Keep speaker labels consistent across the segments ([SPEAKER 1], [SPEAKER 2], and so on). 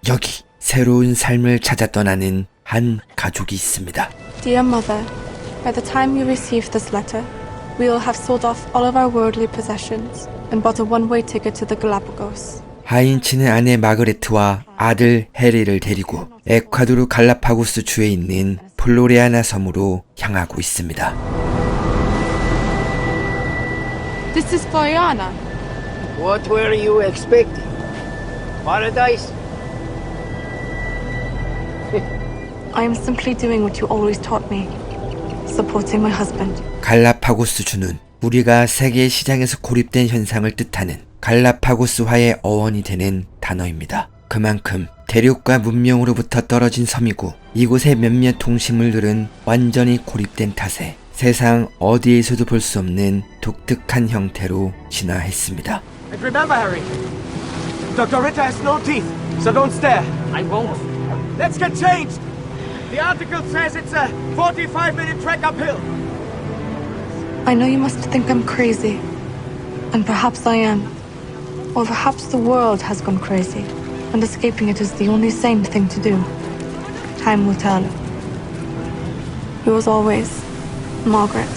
[SPEAKER 1] 여기 새로운 삶을 찾아 떠나는 한 가족이 있습니다.
[SPEAKER 2] Dear Mother, by the time you receive this letter, we will have sold off all of our worldly possessions and bought a one-way ticket to the Galapagos.
[SPEAKER 1] 하인츠는 아내 마그레트와 아들 해리를 데리고 에콰도르 갈라파고스 주에 있는 플로레아나 섬으로 향하고 있습니다.
[SPEAKER 2] This is Floriana.
[SPEAKER 3] What were you expecting? Paradise?
[SPEAKER 2] I am simply doing what you always taught me, supporting my husband.
[SPEAKER 1] 갈라파고스 주는 우리가 세계 시장에서 고립된 현상을 뜻하는 갈라파고스화의 어원이 되는 단어입니다. 그만큼 대륙과 문명으로부터 떨어진 섬이고 이곳의 몇몇 동식물들은 완전히 고립된 탓에 세상 어디에서도 볼 수 없는 독특한 형태로 진화했습니다.
[SPEAKER 4] And remember, Harry, Dr. Ritter has no teeth, so don't stare.
[SPEAKER 3] I won't.
[SPEAKER 4] Let's get changed. The article says it's a 45-minute trek uphill.
[SPEAKER 2] I know you must think I'm crazy, and perhaps I am. Or perhaps the world has gone crazy, and escaping it is the only sane thing to do. Time will tell. Yours always, Margaret.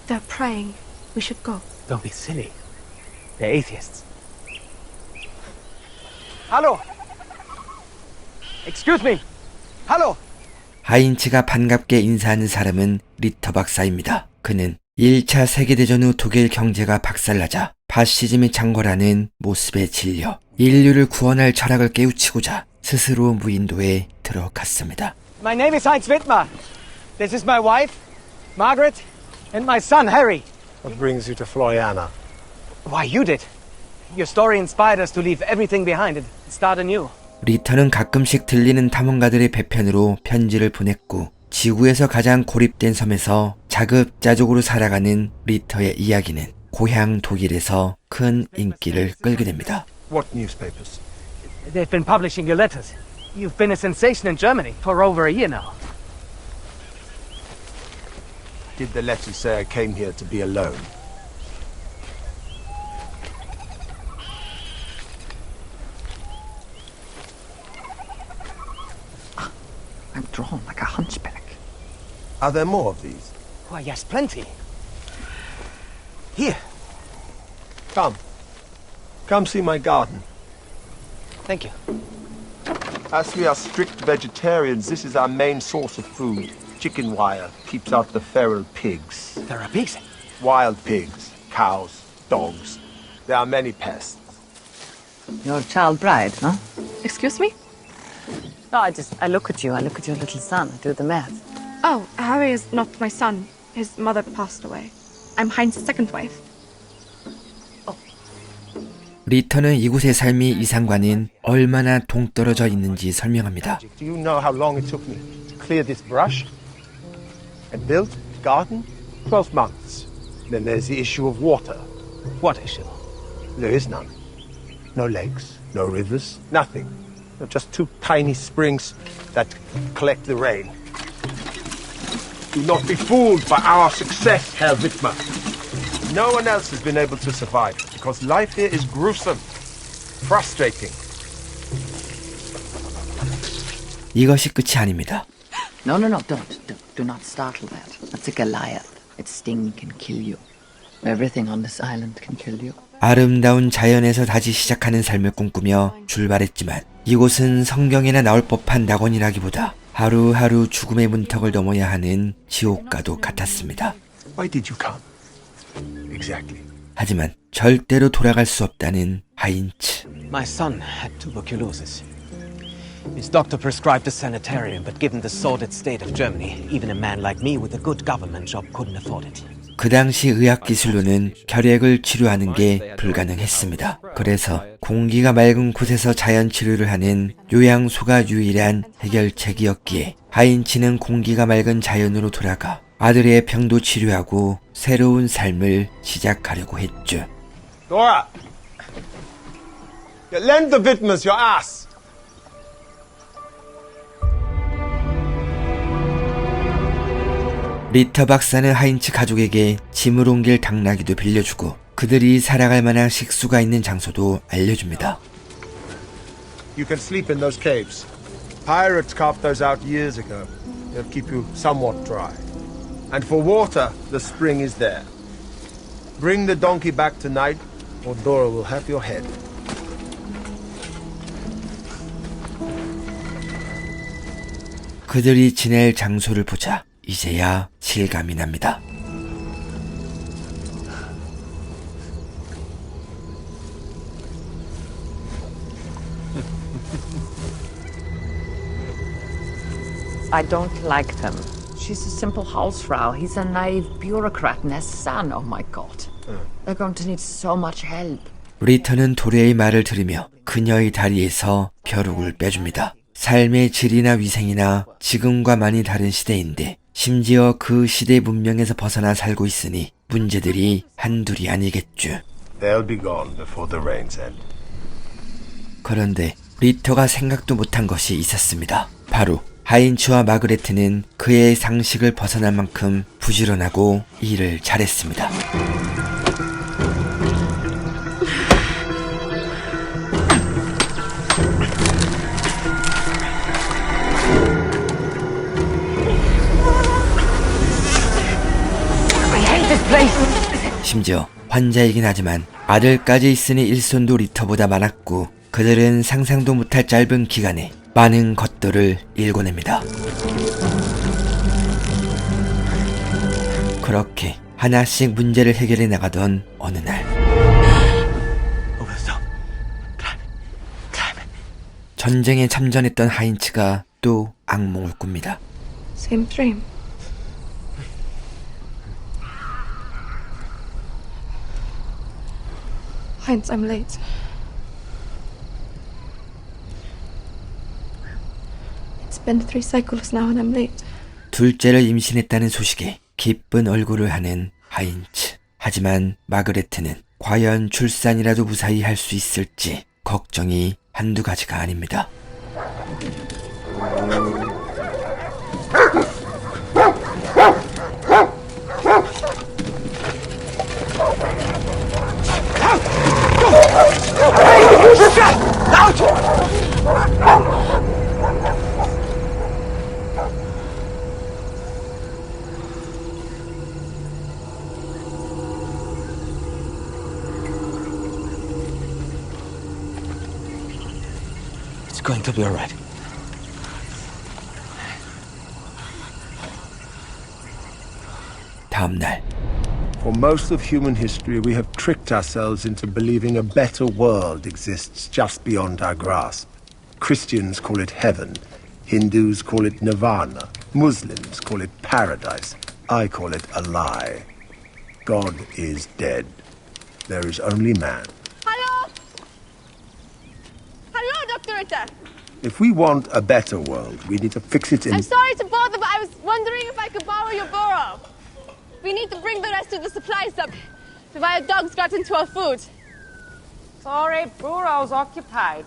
[SPEAKER 2] They're praying. We should go.
[SPEAKER 4] Don't be silly. They're atheists. Hello. Excuse me. Hello.
[SPEAKER 1] 하인츠가 반갑게 인사하는 사람은 리터 박사입니다. 그는 1차 세계대전 후 독일 경제가 박살나자 파시즘이 창궐하는 모습에 질려 인류를 구원할 철학을 깨우치고자 스스로 무인도에 들어갔습니다.
[SPEAKER 4] My name is Heinz Wittmer. This is my wife, Margaret, and my son, Harry.
[SPEAKER 5] What brings you to Floriana?
[SPEAKER 4] Why, you did. Your story inspired us to leave everything behind and start anew.
[SPEAKER 1] 리터는 가끔씩 들리는 탐험가들의 배편으로 편지를 보냈고 지구에서 가장 고립된 섬에서 자급자족으로 살아가는 리터의 이야기는 고향 독일에서 큰 인기를 끌게 됩니다.
[SPEAKER 5] What newspapers?
[SPEAKER 4] They've been publishing your letters. You've been a sensation in Germany for over a year now.
[SPEAKER 5] Did the letter say I came here to be alone?
[SPEAKER 3] I'm drawn like a hunchback.
[SPEAKER 5] Are there more of these?
[SPEAKER 4] Why, yes, plenty. Here.
[SPEAKER 5] Come. Come see my garden.
[SPEAKER 4] Thank you.
[SPEAKER 5] As we are strict vegetarians, this is our main source of food. Chicken wire keeps out the feral pigs.
[SPEAKER 4] There are pigs.
[SPEAKER 5] Wild pigs, cows, dogs. There are many pests.
[SPEAKER 3] You're a child bride, huh?
[SPEAKER 2] Excuse me?
[SPEAKER 3] No, I look at you, I look at your little son, I do the math.
[SPEAKER 2] Oh, Harry is not my son. His mother passed away. I'm Heinz's second wife.
[SPEAKER 5] 리터는 이곳의 삶이 이상과는 얼마나 동떨어져 있는지 설명합니다.
[SPEAKER 6] Do you know how long it took me to clear this brush and build the garden? 12 months. Then there's the issue of water.
[SPEAKER 4] What issue?
[SPEAKER 6] There is none. No lakes, no rivers, nothing. Just two tiny springs that collect the rain.
[SPEAKER 5] Do not be fooled by our success, Herr Wittmer. No one else has been able to survive because life here is gruesome, frustrating.
[SPEAKER 1] 이것이 끝이 아닙니다.
[SPEAKER 3] No, don't. Do not startle that. That's a Goliath. Its sting can kill you. Everything on this island can kill you.
[SPEAKER 1] 아름다운 자연에서 다시 시작하는 삶을 꿈꾸며 출발했지만 이곳은 성경에나 나올 법한 낙원이라기보다 하루하루 죽음의 문턱을 넘어야 하는 지옥과도 같았습니다.
[SPEAKER 5] Why did you come? Exactly.
[SPEAKER 1] 하지만 절대로 돌아갈 수 없다는 하인츠.
[SPEAKER 4] My son had tuberculosis. His doctor prescribed a sanitarium, but given the sordid state of Germany, even a man like me with a good government job couldn't afford it.
[SPEAKER 1] 그 당시 의학기술로는 결핵을 치료하는 게 불가능했습니다. 그래서 공기가 맑은 곳에서 자연치료를 하는 요양소가 유일한 해결책이었기에 하인츠는 공기가 맑은 자연으로 돌아가 아들의 병도 치료하고 새로운 삶을 시작하려고 했죠.
[SPEAKER 6] Dora! Lend the Widmers your ass!
[SPEAKER 1] 리터 박사는 하인츠 가족에게 짐을 옮길 당나귀도 빌려주고 그들이 살아갈 만한 식수가 있는 장소도 알려줍니다.
[SPEAKER 6] You can sleep in those caves. Pirates carved those out years ago. They'll keep you somewhat dry. And for water, the spring is there. Bring the donkey back tonight, or Dora will have your head.
[SPEAKER 1] 그들이 지낼 장소를 보자 이제야 실감이 납니다.
[SPEAKER 3] I don't like them. She's a simple Hausfrau. He's a naive bureaucrat and his son. Oh my god. They're going to need so much help.
[SPEAKER 1] 리터는 도레의 말을 들으며 그녀의 다리에서 벼룩을 빼줍니다. 삶의 질이나 위생이나 지금과 많이 다른 시대인데 심지어 그 시대 문명에서 벗어나 살고 있으니 문제들이 한둘이 아니겠죠.
[SPEAKER 6] They'll be gone before the rains end.
[SPEAKER 1] 그런데 리터가 생각도 못한 것이 있었습니다. 바로 하인츠와 마그레트는 그의 상식을 벗어날 만큼 부지런하고 일을 잘했습니다. 심지어 환자이긴 하지만 아들까지 있으니 일손도 리터보다 많았고 그들은 상상도 못할 짧은 기간에 많은 것들을 일궈냅니다. 그렇게 하나씩 문제를 해결해 나가던 어느 날 전쟁에 참전했던 하인츠가 또 악몽을 꿉니다.
[SPEAKER 2] Same dream. Heinz, I'm late. It's been 3 cycles now and I'm late.
[SPEAKER 1] 둘째를 임신했다는 소식에 기쁜 얼굴을 하는 하인츠. 하지만 마그레트는 과연 출산이라도 무사히 할 수 있을지 걱정이 한두 가지가 아닙니다.
[SPEAKER 4] It's going to be all right.
[SPEAKER 1] 다음 날
[SPEAKER 6] For most of human history, we have tricked ourselves into believing a better world exists just beyond our grasp. Christians call it heaven. Hindus call it nirvana. Muslims call it paradise. I call it a lie. God is dead. There is only man.
[SPEAKER 7] Hello? Hello, Dr. Ritter.
[SPEAKER 6] If we want a better world, we need to fix it in...
[SPEAKER 7] I'm sorry to bother, but I was wondering if I could borrow your burrow. We need to bring the rest of the supplies up. The wild dogs got into our food.
[SPEAKER 8] Sorry, burrow's occupied.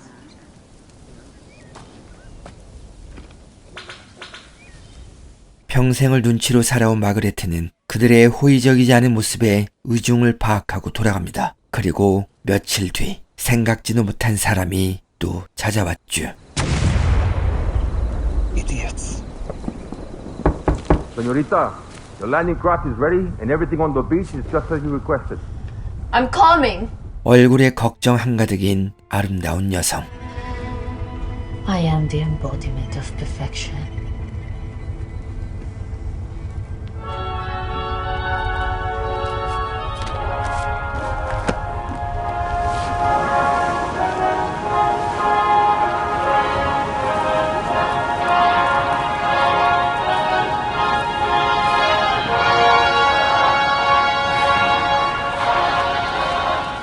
[SPEAKER 1] 평생을 눈치로 살아온 마그레트는 그들의 호의적이지 않은 모습에 의중을 파악하고 돌아갑니다. 그리고 며칠 뒤 생각지도 못한 사람이 또 찾아왔죠.
[SPEAKER 4] Idiots.
[SPEAKER 5] Señorita, the landing craft is ready and everything on the beach is just as you requested.
[SPEAKER 7] I'm coming.
[SPEAKER 1] 얼굴에 걱정 한가득인 아름다운 여성.
[SPEAKER 3] I am the embodiment of perfection.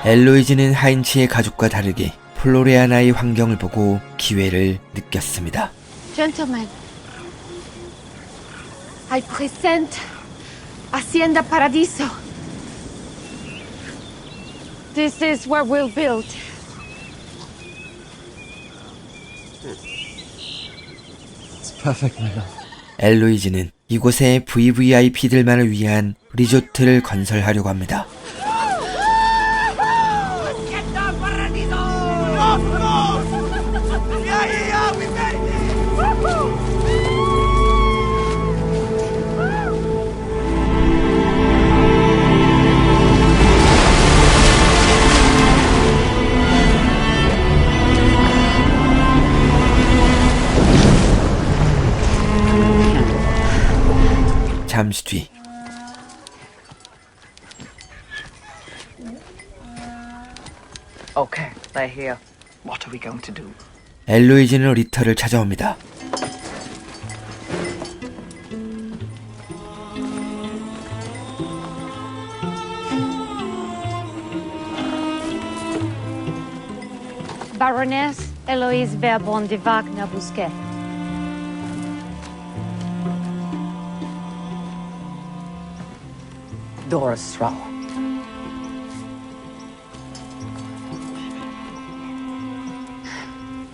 [SPEAKER 1] 엘로이즈는 하인츠의 가족과 다르게 플로레아나의 환경을 보고 기회를 느꼈습니다.
[SPEAKER 7] Gentlemen, I present Hacienda Paradiso. This is where we'll build.
[SPEAKER 4] It's perfect, my love.
[SPEAKER 1] 엘로이즈는 이곳에 VVIP들만을 위한 리조트를 건설하려고 합니다. 잠시 뒤
[SPEAKER 3] Okay, they're here. What are we going to do?
[SPEAKER 1] 엘로이즈는 리터를 찾아옵니다.
[SPEAKER 7] Baroness Eloise Verbon de Wagner Bousquet.
[SPEAKER 3] Doris Rao.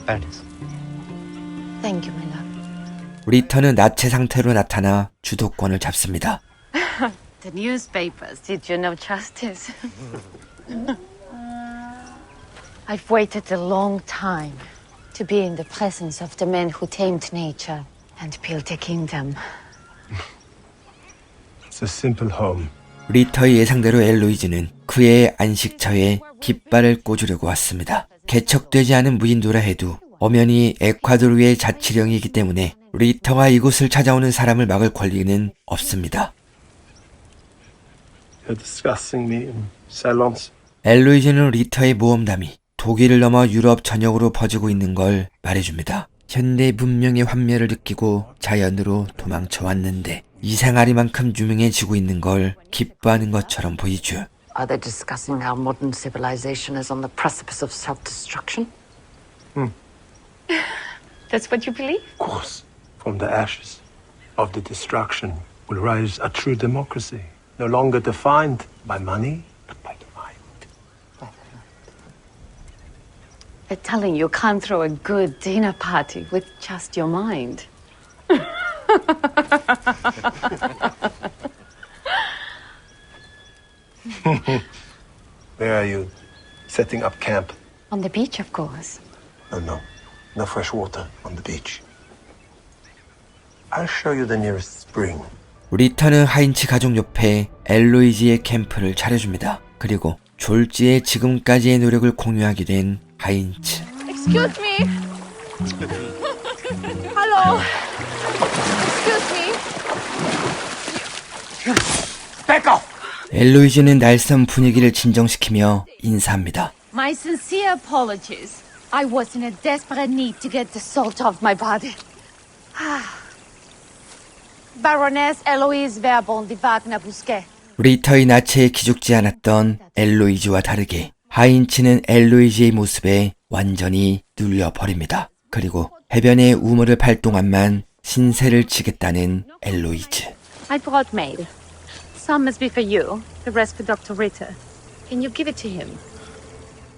[SPEAKER 4] Baroness.
[SPEAKER 7] Thank you, my love.
[SPEAKER 1] 리터는 나체 상태로 나타나 주도권을 잡습니다.
[SPEAKER 7] The newspapers did you no justice. I've waited a long time to be in the presence of the men who tamed nature and built a kingdom.
[SPEAKER 6] It's a simple home.
[SPEAKER 1] 리터의 예상대로 엘로이즈는 그의 안식처에 깃발을 꽂으려고 왔습니다. 개척되지 않은 무인도라 해도 엄연히 에콰도르의 자치령이기 때문에 리터가 이곳을 찾아오는 사람을 막을 권리는 없습니다.
[SPEAKER 6] You're discussing me in silence.
[SPEAKER 1] 엘로이즈는 리터의 모험담이 독일을 넘어 유럽 전역으로 퍼지고 있는 걸 말해줍니다. 현대 문명의 환멸을 느끼고 자연으로 도망쳐 왔는데 이 생활이만큼 유명해지고 있는 걸 기뻐하는 것처럼 보이죠.
[SPEAKER 3] Are they discussing how modern civilization is on the precipice of self-destruction?
[SPEAKER 7] That's what you believe?
[SPEAKER 6] Of course, from the ashes of the destruction will rise a true democracy, no longer defined by money, but by the mind.
[SPEAKER 7] They're telling you can't throw a good dinner party with just your mind.
[SPEAKER 6] Where are you setting up camp?
[SPEAKER 7] On the beach, of course.
[SPEAKER 6] Oh, no. No fresh water on the beach. I'll show you the nearest spring.
[SPEAKER 1] 리터는 하인츠 가족 옆에 엘로이즈의 캠프를 차려줍니다. 그리고 졸지의 지금까지의 노력을 공유하게 된 하인츠.
[SPEAKER 7] Excuse me. Hello. Excuse me.
[SPEAKER 4] Back off!
[SPEAKER 1] 엘로이즈는 날선 분위기를 진정시키며 인사합니다.
[SPEAKER 7] My sincere apologies. I was in a desperate need to get the salt off my body. Baroness Eloise Verbon de Wagner Bousquet.
[SPEAKER 1] 리터의 나체에 기죽지 않았던 엘로이즈와 다르게 하인츠는 엘로이즈의 모습에 완전히 눌려버립니다. 그리고 해변의 우물을 팔 동안만 신세를 지겠다는 엘로이즈.
[SPEAKER 7] I brought mail. Some must be for you, the rest for Dr. Ritter. Can you give it to him?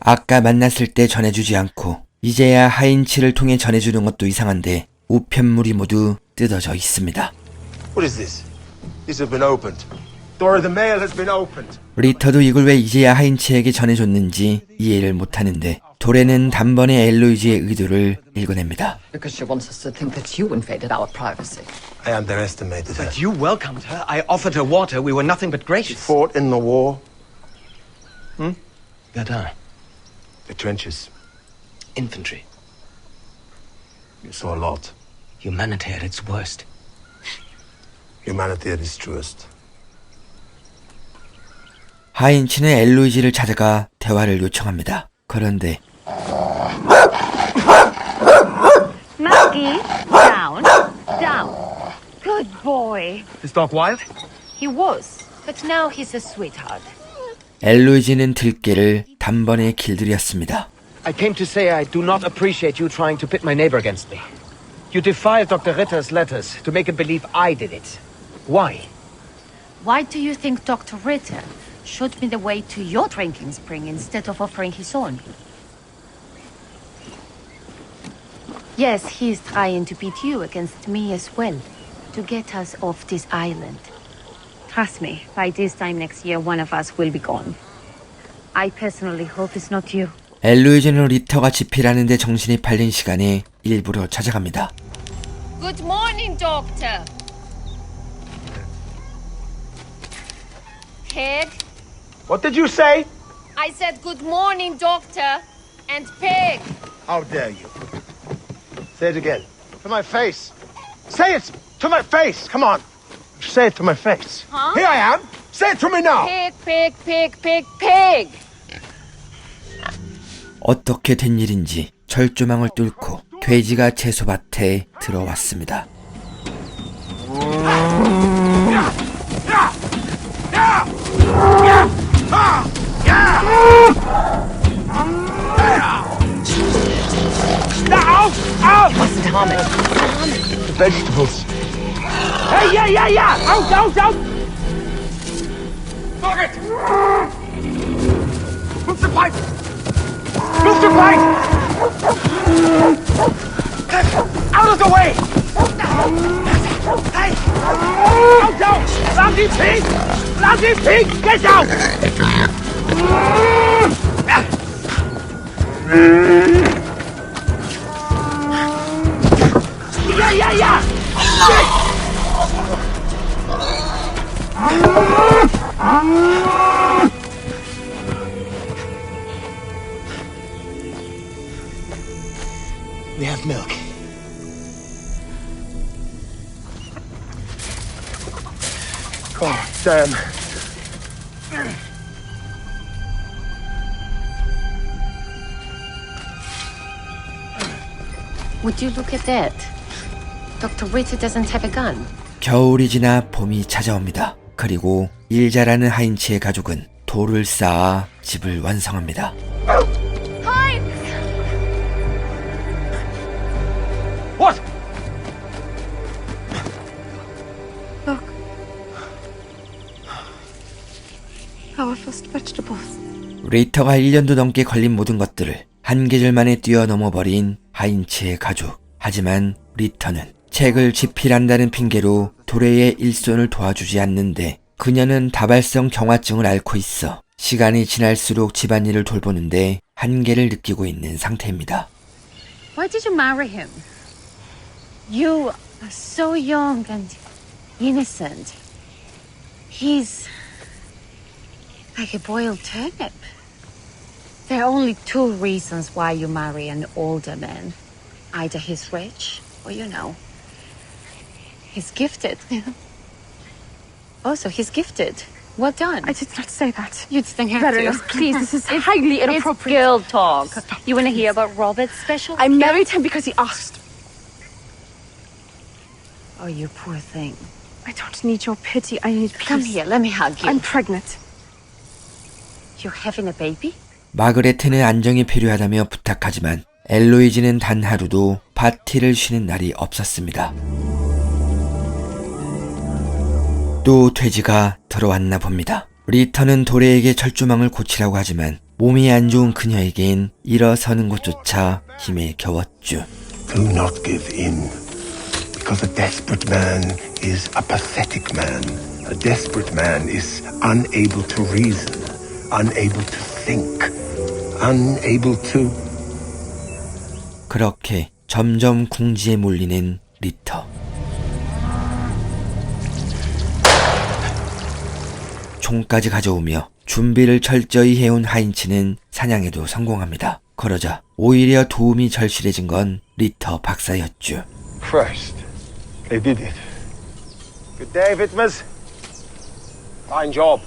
[SPEAKER 1] 아까 만났을 때 전해주지 않고 이제야 하인츠를 통해 전해주는 것도 이상한데 우편물이 모두 뜯어져 있습니다.
[SPEAKER 6] What is this? These have been opened. Door of the mail has been opened.
[SPEAKER 1] 리터도 이걸 왜 이제야 하인츠에게 전해줬는지 이해를 못하는데 도레는 단번에 엘로이즈의 의도를 읽어냅니다.
[SPEAKER 3] Because she wants us to think that you invaded our privacy.
[SPEAKER 6] I underestimated her.
[SPEAKER 4] But you welcomed her. I offered her water. We were nothing but gracious.
[SPEAKER 6] Fought in the war.
[SPEAKER 4] Verdun.
[SPEAKER 6] The trenches.
[SPEAKER 4] Infantry.
[SPEAKER 6] You saw a lot.
[SPEAKER 4] Humanity at its worst.
[SPEAKER 6] Humanity at its truest.
[SPEAKER 1] 하인츠는 엘로이즈를 찾아가 대화를 요청합니다. 그런데
[SPEAKER 7] Maggie, down, down. Good boy.
[SPEAKER 4] Is Doc wild?
[SPEAKER 7] He was, but now he's a sweetheart.
[SPEAKER 1] 엘로이즈는 들깨를 단번에 길들였습니다.
[SPEAKER 4] I came to say I do not appreciate you trying to pit my neighbor against me. You defied Dr. Ritter's letters to make him believe I did it. Why?
[SPEAKER 9] Why do you think Dr. Ritter showed me the way to your drinking spring instead of offering his own? Yes, he's trying to beat you against me as well, to get us off this island. Trust me, by this time next year, one of us will be gone. I personally hope it's not you.
[SPEAKER 1] 엘로이즈는 리터가 집필하는 데 정신이 팔린 시간에 일부러 찾아갑니다.
[SPEAKER 9] Good morning, Doctor. Pig?
[SPEAKER 5] What did you say?
[SPEAKER 9] I said good morning, Doctor. And Pig.
[SPEAKER 6] How dare you? Say it again. To my face. Say it to my face. Come on. Say it to my face.
[SPEAKER 9] Huh?
[SPEAKER 6] Here I am. Say it to me now.
[SPEAKER 9] Pig, pig, pig, pig, pig.
[SPEAKER 1] 어떻게 된 일인지 철조망을 뚫고 돼지가 채소밭에 들어왔습니다.
[SPEAKER 3] Mustn't harm it.
[SPEAKER 5] The vegetables. Hey, yeah! Out! Fuck it! Mr. Pike! Out of the way! Hey! Out! Bloody pig! Get out! Yeah!
[SPEAKER 6] We have milk. Oh, damn.
[SPEAKER 9] Would you look at that? Dr. Ritter doesn't have a gun.
[SPEAKER 1] 겨울이 지나 봄이 찾아옵니다. 그리고 일 잘하는 하인츠의 가족은 돌을 쌓아 집을 완성합니다.
[SPEAKER 5] What?
[SPEAKER 2] Look. Our first vegetables.
[SPEAKER 1] 리터가 1년도 넘게 걸린 모든 것들을 한 계절 만에 뛰어넘어버린 하인츠의 가족. 하지만 리터는 책을 집필한다는 핑계로 도레의 일손을 도와주지 않는데 그녀는 다발성 경화증을 앓고 있어 시간이 지날수록 집안일을 돌보는데 한계를 느끼고 있는 상태입니다.
[SPEAKER 9] Why did you marry him? You are so young and innocent. He's like a boiled turnip. There are only two reasons why you marry an older man. Either he's rich or, he's gifted. Also, he's gifted. Well done.
[SPEAKER 2] I did not say that.
[SPEAKER 9] You didn't have
[SPEAKER 2] Better
[SPEAKER 9] to.
[SPEAKER 2] enough. Please, this is highly
[SPEAKER 9] It's
[SPEAKER 2] inappropriate.
[SPEAKER 9] girl talk. You want to hear about Robert's special?
[SPEAKER 2] I married him because he asked.
[SPEAKER 9] Oh, you poor thing.
[SPEAKER 2] I don't need your pity. I need peace.
[SPEAKER 9] Come here, let me hug you.
[SPEAKER 2] I'm pregnant.
[SPEAKER 9] You're having a baby?
[SPEAKER 1] 마그레트는 안정이 필요하다며 부탁하지만 엘로이즈는 단 하루도 파티를 쉬는 날이 없었습니다. 또 돼지가 들어왔나 봅니다. 리터는 도레에게 철조망을 고치라고 하지만 몸이 안 좋은 그녀에겐 일어서는 것조차 힘에 겨웠죠.
[SPEAKER 6] Do not give in. Because a desperate man is a pathetic man. A desperate man is unable to reason, unable to think, unable to...
[SPEAKER 1] 그렇게 점점 궁지에 몰리는 리터. 총까지 가져오며 준비를 철저히 해온 하인츠는 사냥에도 성공합니다. 그러자 오히려 도움이 절실해진 건 리터 박사였죠.
[SPEAKER 6] First, they did it. Good day, Vitmas. Fine job.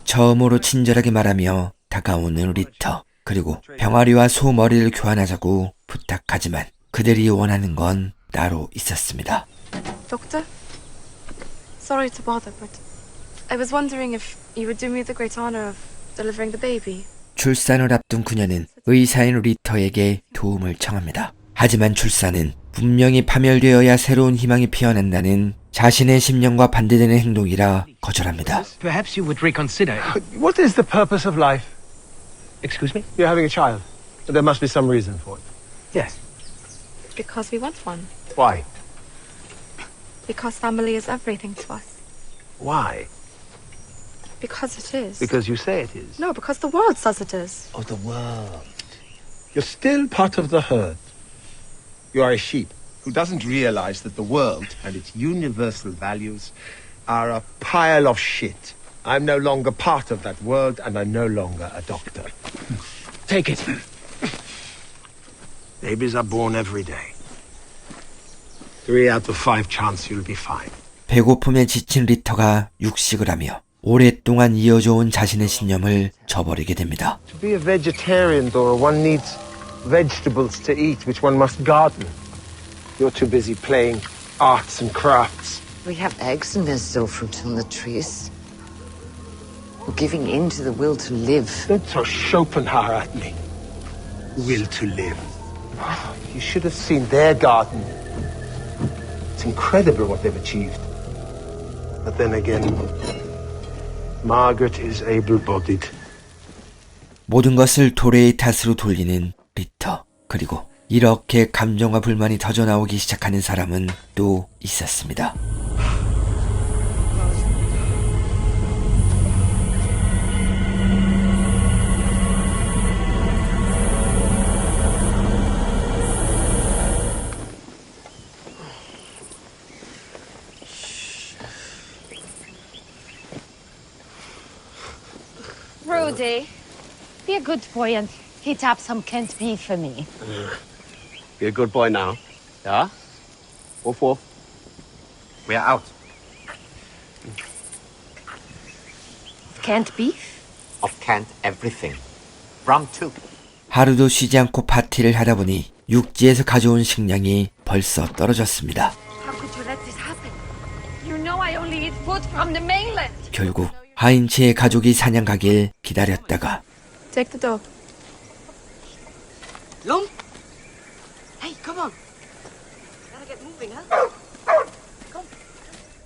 [SPEAKER 1] 처음으로 친절하게 말하며 다가오는 리터. 그리고 병아리와 소머리를 교환하자고 부탁하지만 그들이 원하는 건 따로 있었습니다.
[SPEAKER 2] Doctor? Sorry to bother, but I was wondering if you would do me the great honor of delivering the baby.
[SPEAKER 1] 출산을 앞둔 그녀는 의사인 리터에게 도움을 청합니다. 하지만 출산은 분명히 파멸되어야 새로운 희망이 피어난다는 자신의 심령과 반대되는 행동이라 거절합니다.
[SPEAKER 10] Perhaps you would reconsider.
[SPEAKER 6] What is the purpose of life?
[SPEAKER 10] Excuse me?
[SPEAKER 6] You're having a child. There must be some reason for it.
[SPEAKER 10] Yes.
[SPEAKER 2] Because we want one.
[SPEAKER 6] Why?
[SPEAKER 2] Because family is everything to us.
[SPEAKER 6] Why?
[SPEAKER 2] Because it is.
[SPEAKER 6] Because you say it is.
[SPEAKER 2] No, because the world says it is.
[SPEAKER 6] Oh, the world. You're still part of the herd. You are a sheep who doesn't realize that the world and its universal values are a pile of shit. I'm no longer part of that world, and I'm no longer a doctor.
[SPEAKER 10] Take it.
[SPEAKER 6] Babies are born every day. 3 out of 5 chance you'll be fine.
[SPEAKER 1] 배고픔에 지친 리터가 육식을 하며 오랫동안 이어져온 자신의 신념을 저버리게 됩니다.
[SPEAKER 6] To be a vegetarian, Dora, one needs vegetables to eat, which one must garden. You're too busy playing arts and crafts.
[SPEAKER 3] We have eggs and there's still fruit on the trees. We're giving in to the will to live.
[SPEAKER 6] Don't throw Schopenhauer at me. Will to live. You should have seen their garden. It's incredible what they've achieved. But then again, Margaret is able-bodied.
[SPEAKER 1] 모든 것을 도레의 탓으로 돌리는 리터. 그리고 이렇게 감정과 불만이 터져나오기 시작하는 사람은 또 있었습니다.
[SPEAKER 9] Rudy, be a good boy and heat up some canned beef for me.
[SPEAKER 11] Be a good boy now. Yeah? Woof woof. We are out.
[SPEAKER 9] Canned beef?
[SPEAKER 11] Of canned everything. Rum too.
[SPEAKER 1] 하루도 쉬지 않고 파티를 하다 보니 육지에서 가져온 식량이 벌써 떨어졌습니다.
[SPEAKER 9] How could you let this happen? You know I only eat food from the mainland.
[SPEAKER 1] 결국 하인츠의 가족이 사냥 가길 기다렸다가
[SPEAKER 2] Take the dog.
[SPEAKER 8] Lum? Hey, come on. Gotta get moving, huh?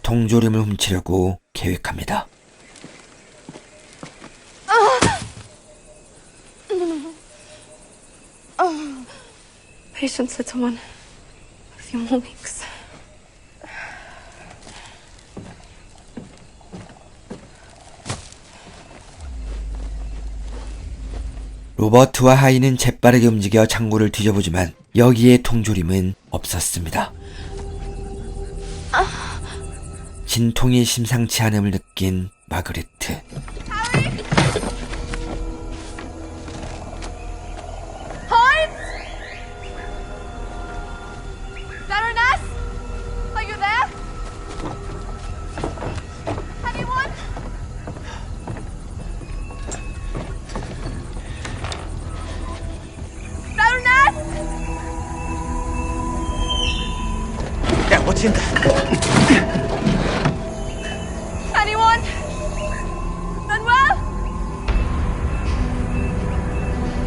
[SPEAKER 1] 통조림을 훔치려고 계획합니다.
[SPEAKER 2] Patience, little one. A few more weeks.
[SPEAKER 1] 로버트와 하인은 재빠르게 움직여 창고를 뒤져보지만 여기에 통조림은 없었습니다. 진통이 심상치 않음을 느낀 마그레트.
[SPEAKER 7] Baroness? Are you there? Anyone? Baroness?
[SPEAKER 4] Yeah, what's in there?
[SPEAKER 7] Anyone? Manuel?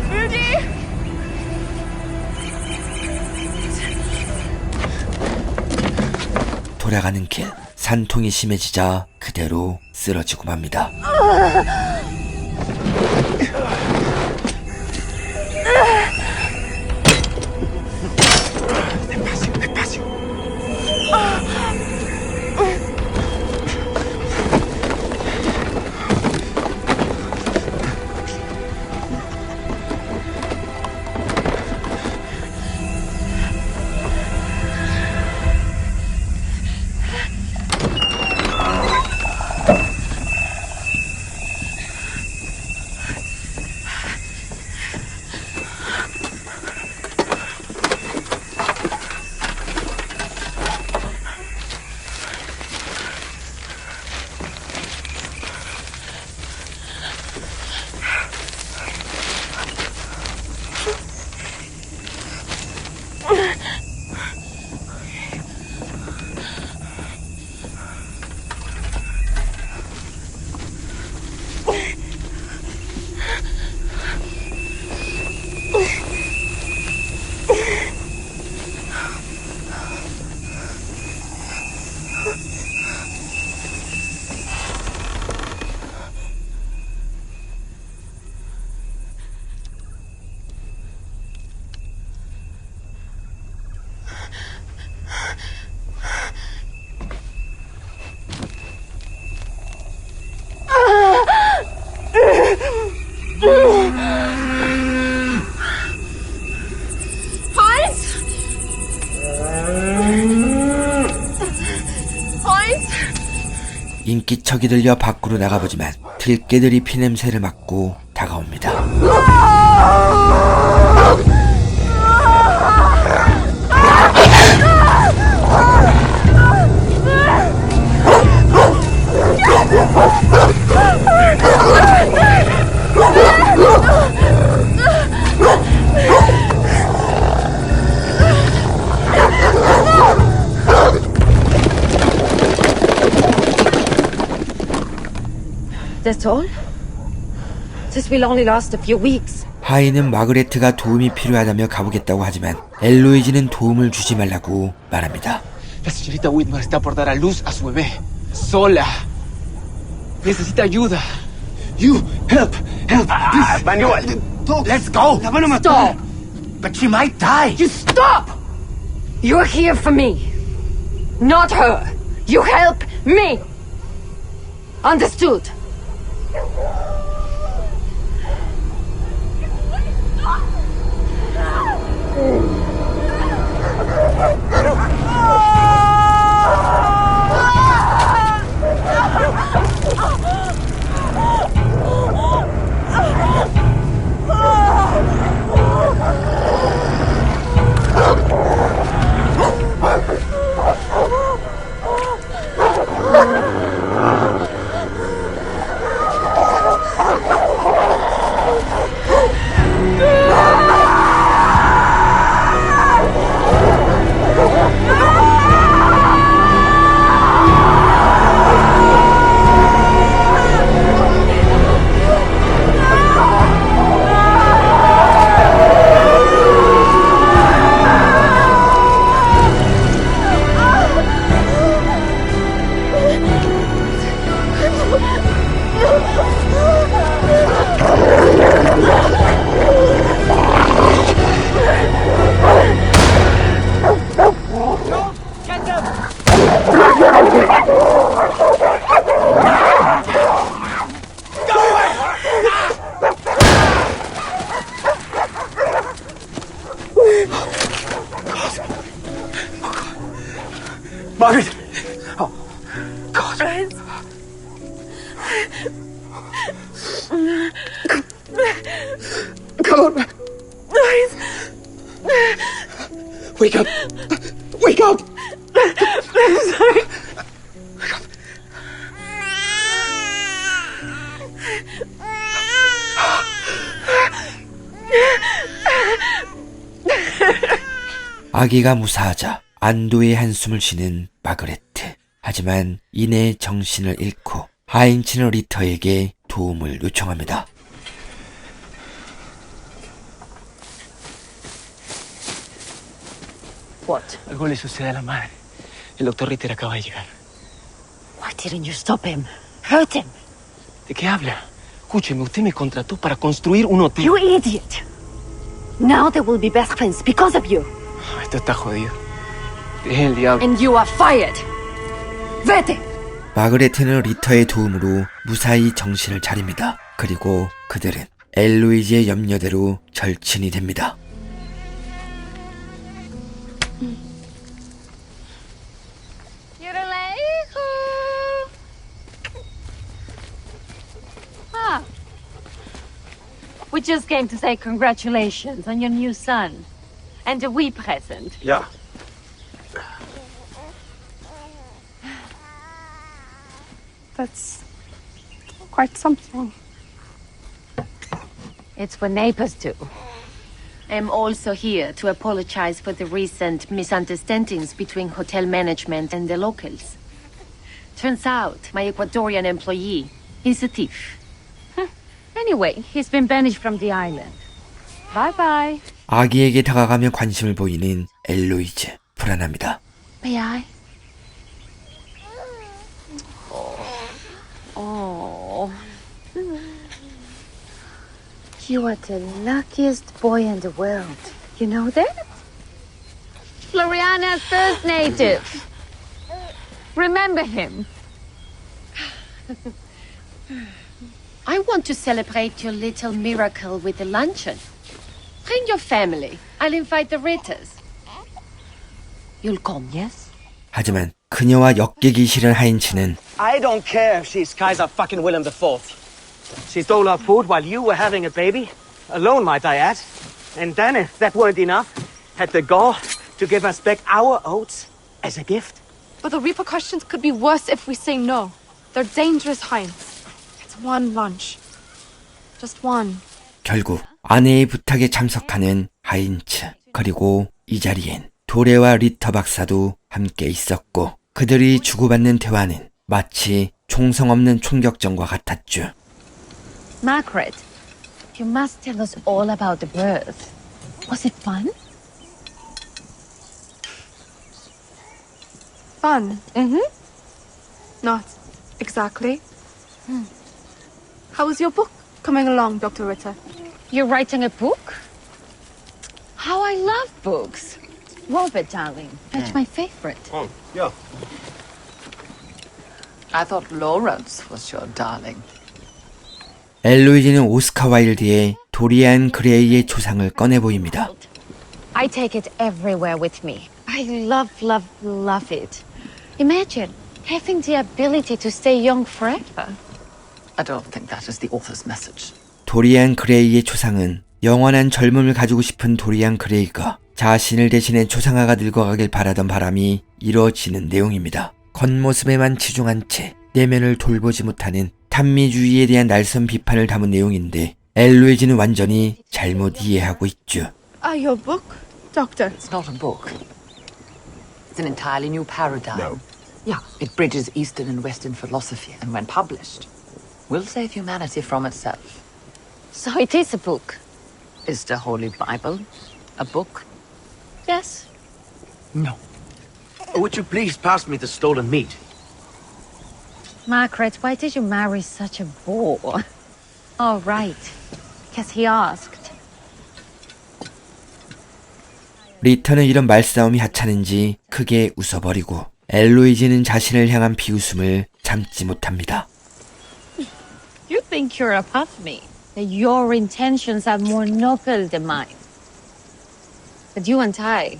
[SPEAKER 7] Rudy?
[SPEAKER 1] 돌아가는 길, 산통이 심해지자 그대로 쓰러지고 맙니다. 인기척이 들려 밖으로 나가보지만 들깨들이 피냄새를 맡고 다가옵니다.
[SPEAKER 9] That's all? This will only last a few weeks.
[SPEAKER 1] 하이는 마그레트가 도움이 필요하다며 가보겠다고 하지만 엘로이즈는 도움을 주지 말라고 말합니다.
[SPEAKER 10] La señorita Whitmore está por dar a luz a su bebé. Sola. Necesita ayuda. You, help, please.
[SPEAKER 11] Manuel, let's go.
[SPEAKER 10] La van a matar.
[SPEAKER 9] Stop!
[SPEAKER 11] But she might die.
[SPEAKER 9] You stop! You're here for me. Not her. You help me. Understood?
[SPEAKER 11] Margaret! Oh, God. Come on. Wake up! Wake up!
[SPEAKER 7] I'm sorry.
[SPEAKER 11] Wake up.
[SPEAKER 1] 아기가 무사하자 안도의 한숨을 쉬는 마그레트. 하지만 이내 정신을 잃고 하인치는 리터에게 도움을 요청합니다.
[SPEAKER 9] What?
[SPEAKER 10] Algo le sucede a la madre. El doctor Ritter acaba de llegar.
[SPEAKER 9] Why didn't you stop him? Hurt him?
[SPEAKER 10] ¿De qué habla? Escúcheme, usted me contrató para construir un hotel.
[SPEAKER 9] You idiot! Now they will be best friends because of you.
[SPEAKER 10] Esto está jodido. Es el diablo.
[SPEAKER 9] And you are fired. Vete!
[SPEAKER 1] 마그레트는 리터의 도움으로 무사히 정신을 차립니다. 그리고 그들은 엘로이즈의 염려대로 절친이 됩니다.
[SPEAKER 9] Ah. We just came to say congratulations on your new son. And a wee present.
[SPEAKER 5] Yeah.
[SPEAKER 2] That's quite something.
[SPEAKER 9] It's for neighbors too. I'm also here to apologize for the recent misunderstandings between hotel management and the locals. Turns out my Ecuadorian employee is a thief. Anyway, he's been banished from the island. Bye-bye.
[SPEAKER 1] 아기에게 다가가며 관심을 보이는 엘로이즈. 불안합니다.
[SPEAKER 9] May I? Oh. You are the luckiest boy in the world. You know that? Floriana's first native. Remember him. I want to celebrate your little miracle with a luncheon. Bring your family. I'll invite the Ritters. You'll come, yes?
[SPEAKER 1] 하지만 그녀와 엮이기 싫은 하인츠는
[SPEAKER 4] I don't care if she's Kaiser fucking Willem IV. She stole our food while you were having a baby. Alone, might I add. And then, if that weren't enough, had the gall to give us back our oats as a gift.
[SPEAKER 2] But the repercussions could be worse if we say no. They're dangerous, Heinz. It's one lunch. Just one.
[SPEAKER 1] 결국 아내의 부탁에 참석하는 하인츠, 그리고 이 자리엔 도레와 리터 박사도 함께 있었고 그들이 주고받는 대화는 마치 총성 없는 총격전과 같았죠.
[SPEAKER 9] Margaret, you must tell us all about the birth. Was it fun?
[SPEAKER 2] Fun? Not exactly. How is your book coming along, Dr. Ritter?
[SPEAKER 9] You're writing a book? How I love books. Robert, darling, that's my favorite.
[SPEAKER 5] Oh, yeah.
[SPEAKER 3] I thought Lawrence was your darling.
[SPEAKER 1] 엘로이즈는 오스카 와일드의 도리안 그레이의 초상을 꺼내 보입니다.
[SPEAKER 9] I take it everywhere with me. I love, love, love it. Imagine having the ability to stay young forever.
[SPEAKER 3] I don't think that is the author's message.
[SPEAKER 1] 도리안 그레이의 초상은 영원한 젊음을 가지고 싶은 도리안 그레이가 자신을 대신해 초상화가 늙어가길 바라던 바람이 이루어지는 내용입니다. 겉모습에만 치중한 채 내면을 돌보지 못하는 탄미주의에 대한 날선 비판을 담은 내용인데 엘로이즈는 완전히 잘못 이해하고 있죠.
[SPEAKER 2] Your book, Doctor?
[SPEAKER 3] It's not a book. It's an entirely new paradigm.
[SPEAKER 5] No.
[SPEAKER 3] Yeah, it bridges Eastern and Western philosophy, and when published, will save humanity from itself.
[SPEAKER 9] So it is a book.
[SPEAKER 3] Is the Holy Bible a book?
[SPEAKER 9] Yes.
[SPEAKER 3] No.
[SPEAKER 11] Would you please pass me the stolen meat?
[SPEAKER 9] Margaret, why did you marry such a bore? Oh, right. Because he asked.
[SPEAKER 1] 리터는 이런 말싸움이 하찮은지 크게 웃어버리고 엘로이즈는 자신을 향한 비웃음을 참지 못합니다.
[SPEAKER 9] You think you're above me. That your intentions are more noble than mine. But you and I,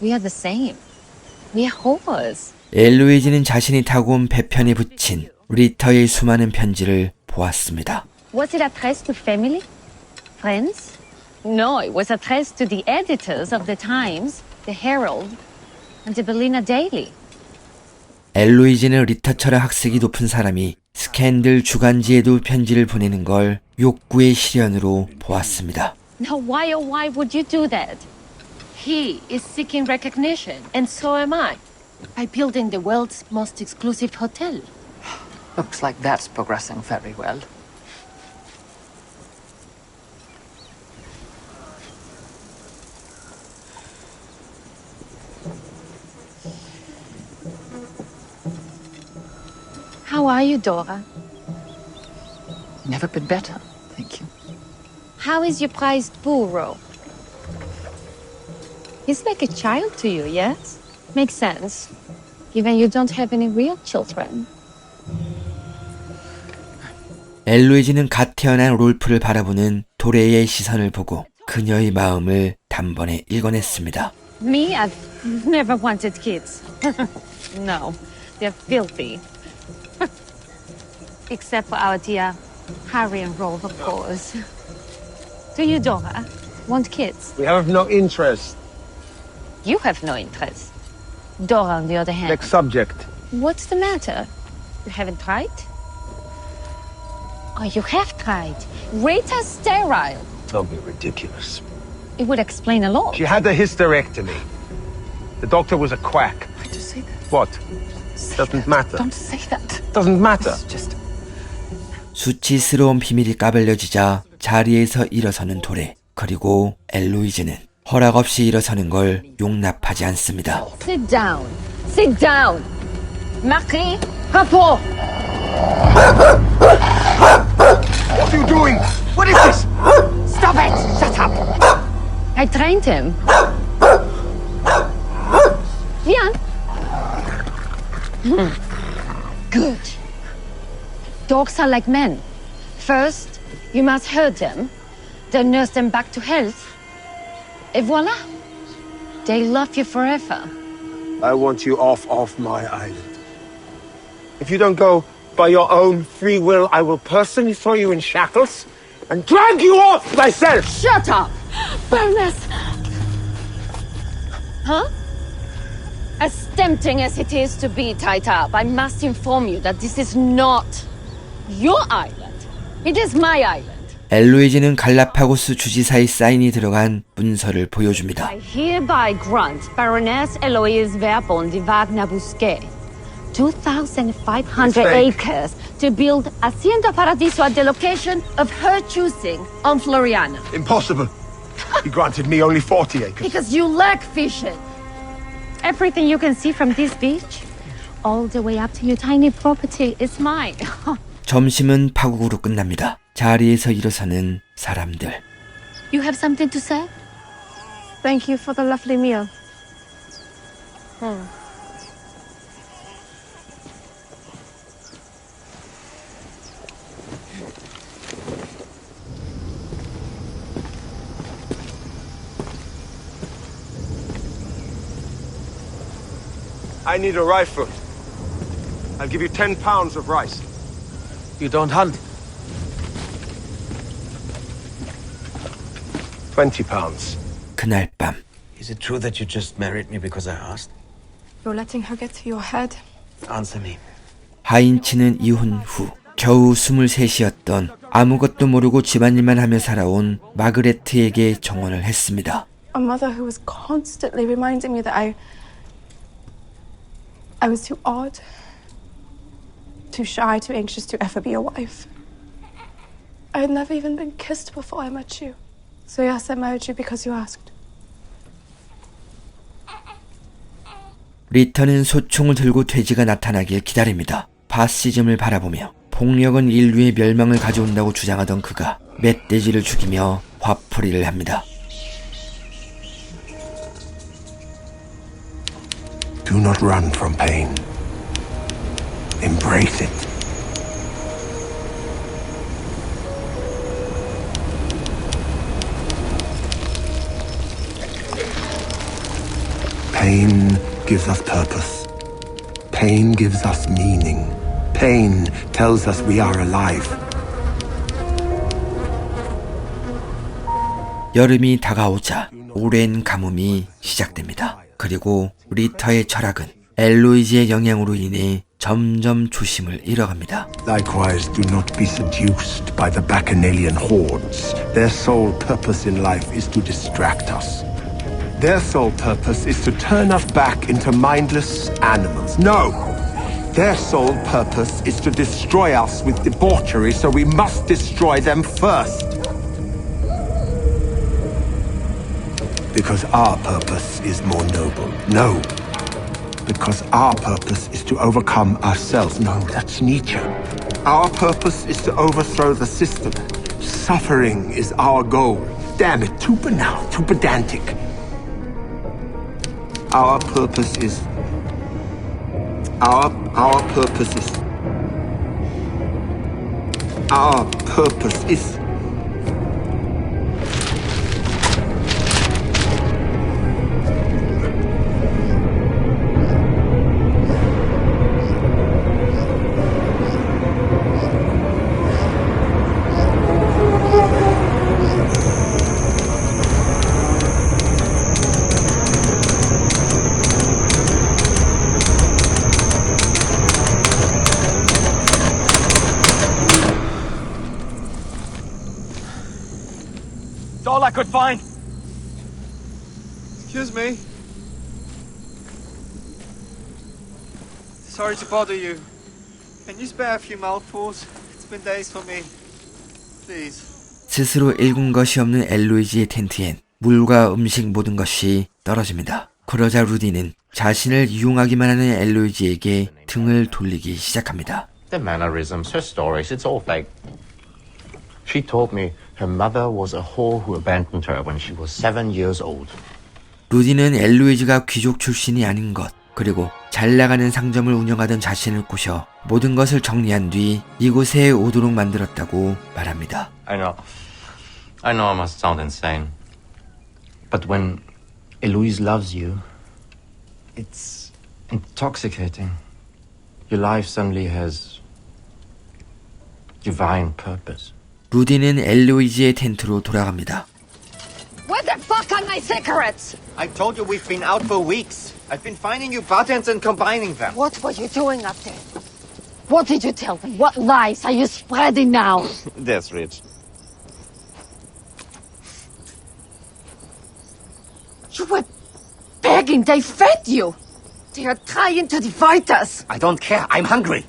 [SPEAKER 9] we are the same. We are whores.
[SPEAKER 1] 엘로이즈는 자신이 타고 온 배편에 붙인 리터의 수많은 편지를 보았습니다.
[SPEAKER 9] Was it addressed to family? Friends? No, it was addressed to the editors of the Times, the Herald, and the Berliner Daily.
[SPEAKER 1] 엘로이즈는 리터처럼 학색이 높은 사람이 스캔들 주간지에도 편지를 보내는 걸 욕구의 실현으로 보았습니다.
[SPEAKER 9] Now why oh why would you do that? He is seeking recognition, and so am I. By building the world's most exclusive hotel.
[SPEAKER 3] Looks like that's progressing very well.
[SPEAKER 9] How are you, Dora?
[SPEAKER 3] Never been better, thank you.
[SPEAKER 9] How is your prized burro? He's like a child to you, yes? Makes sense, given you don't have any real children.
[SPEAKER 1] 엘로이즈는 갓 태어난 롤프를 바라보는 도레의 시선을 보고 그녀의 마음을 단번에 읽어냈습니다.
[SPEAKER 9] Me, I've never wanted kids. No, they're filthy. Except for our dear Harry and Rolf, of course. Do you, Dora, want kids?
[SPEAKER 6] We have no interest.
[SPEAKER 9] You have no interest. Dora, on the other hand.
[SPEAKER 6] Next subject.
[SPEAKER 9] What's the matter? You haven't tried? Oh, you have tried. Rita's sterile.
[SPEAKER 6] Don't be ridiculous.
[SPEAKER 9] It would explain a lot.
[SPEAKER 6] She had a hysterectomy. The doctor was a quack.
[SPEAKER 3] Why do you say that?
[SPEAKER 6] What? Doesn't matter.
[SPEAKER 3] Don't say that.
[SPEAKER 6] Doesn't matter.
[SPEAKER 3] It's just...
[SPEAKER 1] 수치스러운 비밀이 까발려지자 자리에서 일어서는 도레, 그리고 엘로이즈는 허락 없이 일어서는 걸 용납하지 않습니다.
[SPEAKER 9] Sit down. Sit down. Marie, rapport.
[SPEAKER 6] What are you doing? What is this?
[SPEAKER 9] Stop it! Shut up! I trained him. Viens. Good. Dogs are like men. First, you must herd them, then nurse them back to health. Et voilà. They love you forever.
[SPEAKER 6] I want you off my island. If you don't go by your own free will, I will personally throw you in shackles and drag you off myself!
[SPEAKER 9] Shut up! Baroness! Huh? As tempting as it is to be tied up, I must inform you that this is not your island. It is my island.
[SPEAKER 1] 엘로이즈는 갈라파고스 주지사의 사인이 들어간 문서를 보여줍니다.
[SPEAKER 9] I hereby grant Baroness Eloise Verbon de Wagner-Bousquet 2,500 acres to build Hacienda Paradiso at the location of her choosing on Floriana.
[SPEAKER 6] Impossible. He granted me only 40 acres.
[SPEAKER 9] Because you lack vision. Everything you can see from this beach, all the way up to your tiny property, is mine.
[SPEAKER 1] 점심은 파국으로 끝납니다. 자리에서 일어서는 사람들.
[SPEAKER 9] You have something to say?
[SPEAKER 7] Thank you for the lovely meal.
[SPEAKER 6] I need a rifle. I'll give you 10 pounds of rice.
[SPEAKER 4] You don't hunt?
[SPEAKER 6] 20 pounds.
[SPEAKER 1] 그날 밤
[SPEAKER 4] Is it true that you just married me because I asked?
[SPEAKER 2] You're letting her get to your head.
[SPEAKER 4] Answer me.
[SPEAKER 1] 하인치는 이혼 후 겨우 23이었던 아무것도 모르고 집안일만 하며 살아온 마그레트에게 정언을 했습니다.
[SPEAKER 2] A mother who was constantly reminding me that I was too odd, too shy, too anxious to ever be a wife. I had never even been kissed before I met you. So yes, I married you because you asked.
[SPEAKER 1] 리터는 소총을 들고 돼지가 나타나길 기다립니다. 바시즘을 바라보며 폭력은 인류의 멸망을 가져온다고 주장하던 그가 멧돼지를 죽이며 화풀이를 합니다.
[SPEAKER 6] Do not run from pain. Embrace it. Pain gives us purpose. Pain gives us meaning. Pain tells us we are alive.
[SPEAKER 1] 여름이 다가오자 오랜 가뭄이 시작됩니다. 그리고 리터의 철학은 엘로이즈의 영향으로 인해 점점 조심을 잃어갑니다.
[SPEAKER 6] Likewise, do not be seduced by the Bacchanalian hordes. Their sole purpose in life is to distract us. Their sole purpose is to turn us back into mindless animals. No! Their sole purpose is to destroy us with debauchery, so we must destroy them first. Because our purpose is more noble. No. Because our purpose is to overcome ourselves. No, that's Nietzsche. Our purpose is to overthrow the system. Suffering is our goal. Damn it, too banal, too pedantic. Our purpose is... Our purpose is...
[SPEAKER 4] All I could find.
[SPEAKER 10] Excuse me. Sorry to bother you. Can you spare a few mouthfuls? It's been days for me. Please.
[SPEAKER 1] 스스로 읽은 것이 없는 엘로이즈의 텐트엔 물과 음식 모든 것이 떨어집니다. 그러자 루디는 자신을 이용하기만 하는 엘로이즈에게 등을 돌리기 시작합니다.
[SPEAKER 12] The mannerisms, her stories, it's all fake. She told me her mother was a whore who abandoned her when she was 7 years old.
[SPEAKER 1] 루디는 엘로이즈가 귀족 출신이 아닌 것, 그리고 잘 나가는 상점을 운영하던 자신을 꼬셔 모든 것을 정리한 뒤 이곳에 오도록 만들었다고 말합니다.
[SPEAKER 12] I know I must sound insane. But when Eloise loves you, it's Intoxicating. Your life suddenly has divine purpose.
[SPEAKER 1] 루디는 엘로이즈의 텐트로 돌아갑니다.
[SPEAKER 3] Where the fuck are my cigarettes?
[SPEAKER 10] I told you we've been out for weeks. I've been finding you patterns and combining them.
[SPEAKER 9] What were you doing up there? What did you tell them? What lies are you spreading now?
[SPEAKER 10] That's rich.
[SPEAKER 9] You were begging. They fed you. They are trying to divide us.
[SPEAKER 10] I don't care. I'm hungry.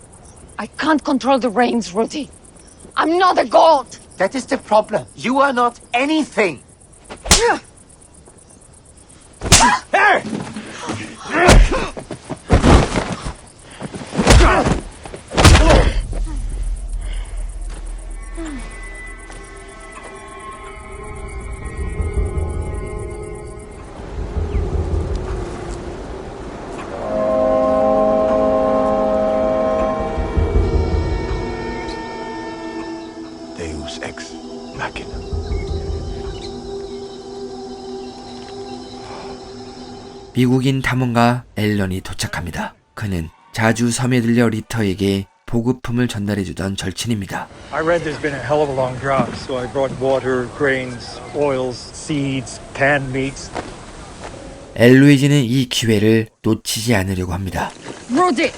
[SPEAKER 9] I can't control the rains, Rudy. I'm not a god.
[SPEAKER 10] That is the problem. You are not anything. Hey!
[SPEAKER 6] Deus ex machina.
[SPEAKER 1] 미국인 탐험가 앨런이 도착합니다. 그는 자주 섬에 들려 리터에게 보급품을 전달해주던 절친입니다.
[SPEAKER 13] I read there's been a hell of a long drought, so I brought water, grains, oils, seeds, canned meats.
[SPEAKER 1] 엘로이즈는 이 기회를 놓치지 않으려고 합니다.
[SPEAKER 9] Rudy,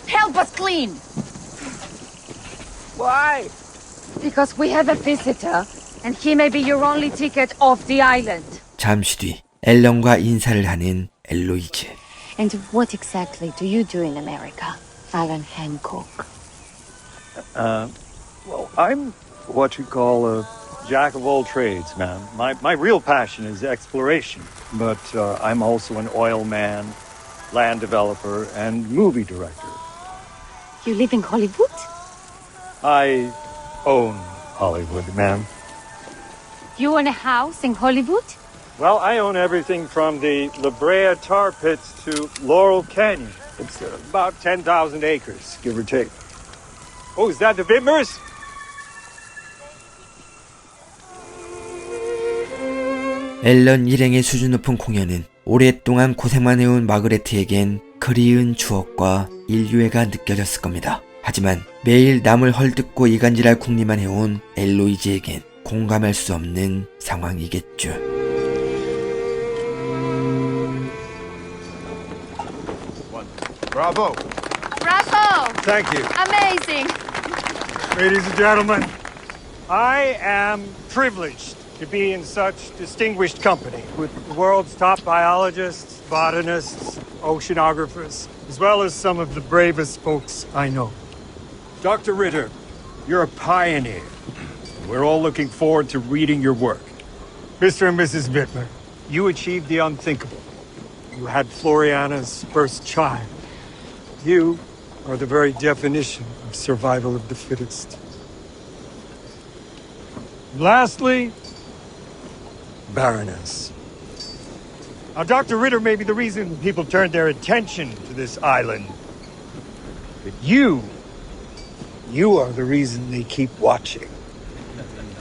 [SPEAKER 9] help us clean.
[SPEAKER 4] Why?
[SPEAKER 9] Because we have a visitor, and he may be your only ticket off the island.
[SPEAKER 1] 잠시 뒤 앨런과 인사를 하는 엘로이즈.
[SPEAKER 9] And what exactly do you do in America, Alan Hancock?
[SPEAKER 13] Well, I'm what you call a jack of all trades, ma'am. My real passion is exploration, but I'm also an oil man, land developer, and movie director.
[SPEAKER 9] You live in Hollywood?
[SPEAKER 13] I own Hollywood, ma'am.
[SPEAKER 9] You own a house in Hollywood?
[SPEAKER 13] Well, I own everything from the La Brea tar pits to Laurel Canyon. It's about 10,000 acres, give or take. Oh, is that the Whitmers?
[SPEAKER 1] 앨런 일행의 수준 높은 공연은 오랫동안 고생만 해온 마그레트에겐 그리운 추억과 인류애가 느껴졌을 겁니다. 하지만 매일 남을 헐뜯고 이간질할 궁리만 해온 엘로이즈에겐 공감할 수 없는 상황이겠죠.
[SPEAKER 5] Bravo.
[SPEAKER 7] Bravo!
[SPEAKER 13] Thank you.
[SPEAKER 7] Amazing!
[SPEAKER 13] Ladies and gentlemen, I am privileged to be in such distinguished company with the world's top biologists, botanists, oceanographers, as well as some of the bravest folks I know. Dr. Ritter, you're a pioneer. We're all looking forward to reading your work. Mr. and Mrs. Bittmer, you achieved the unthinkable. You had Floriana's first child. You are the very definition of survival of the fittest. Lastly, Baroness. Now, Dr. Ritter may be the reason people turned their attention to this island. But you are the reason they keep watching.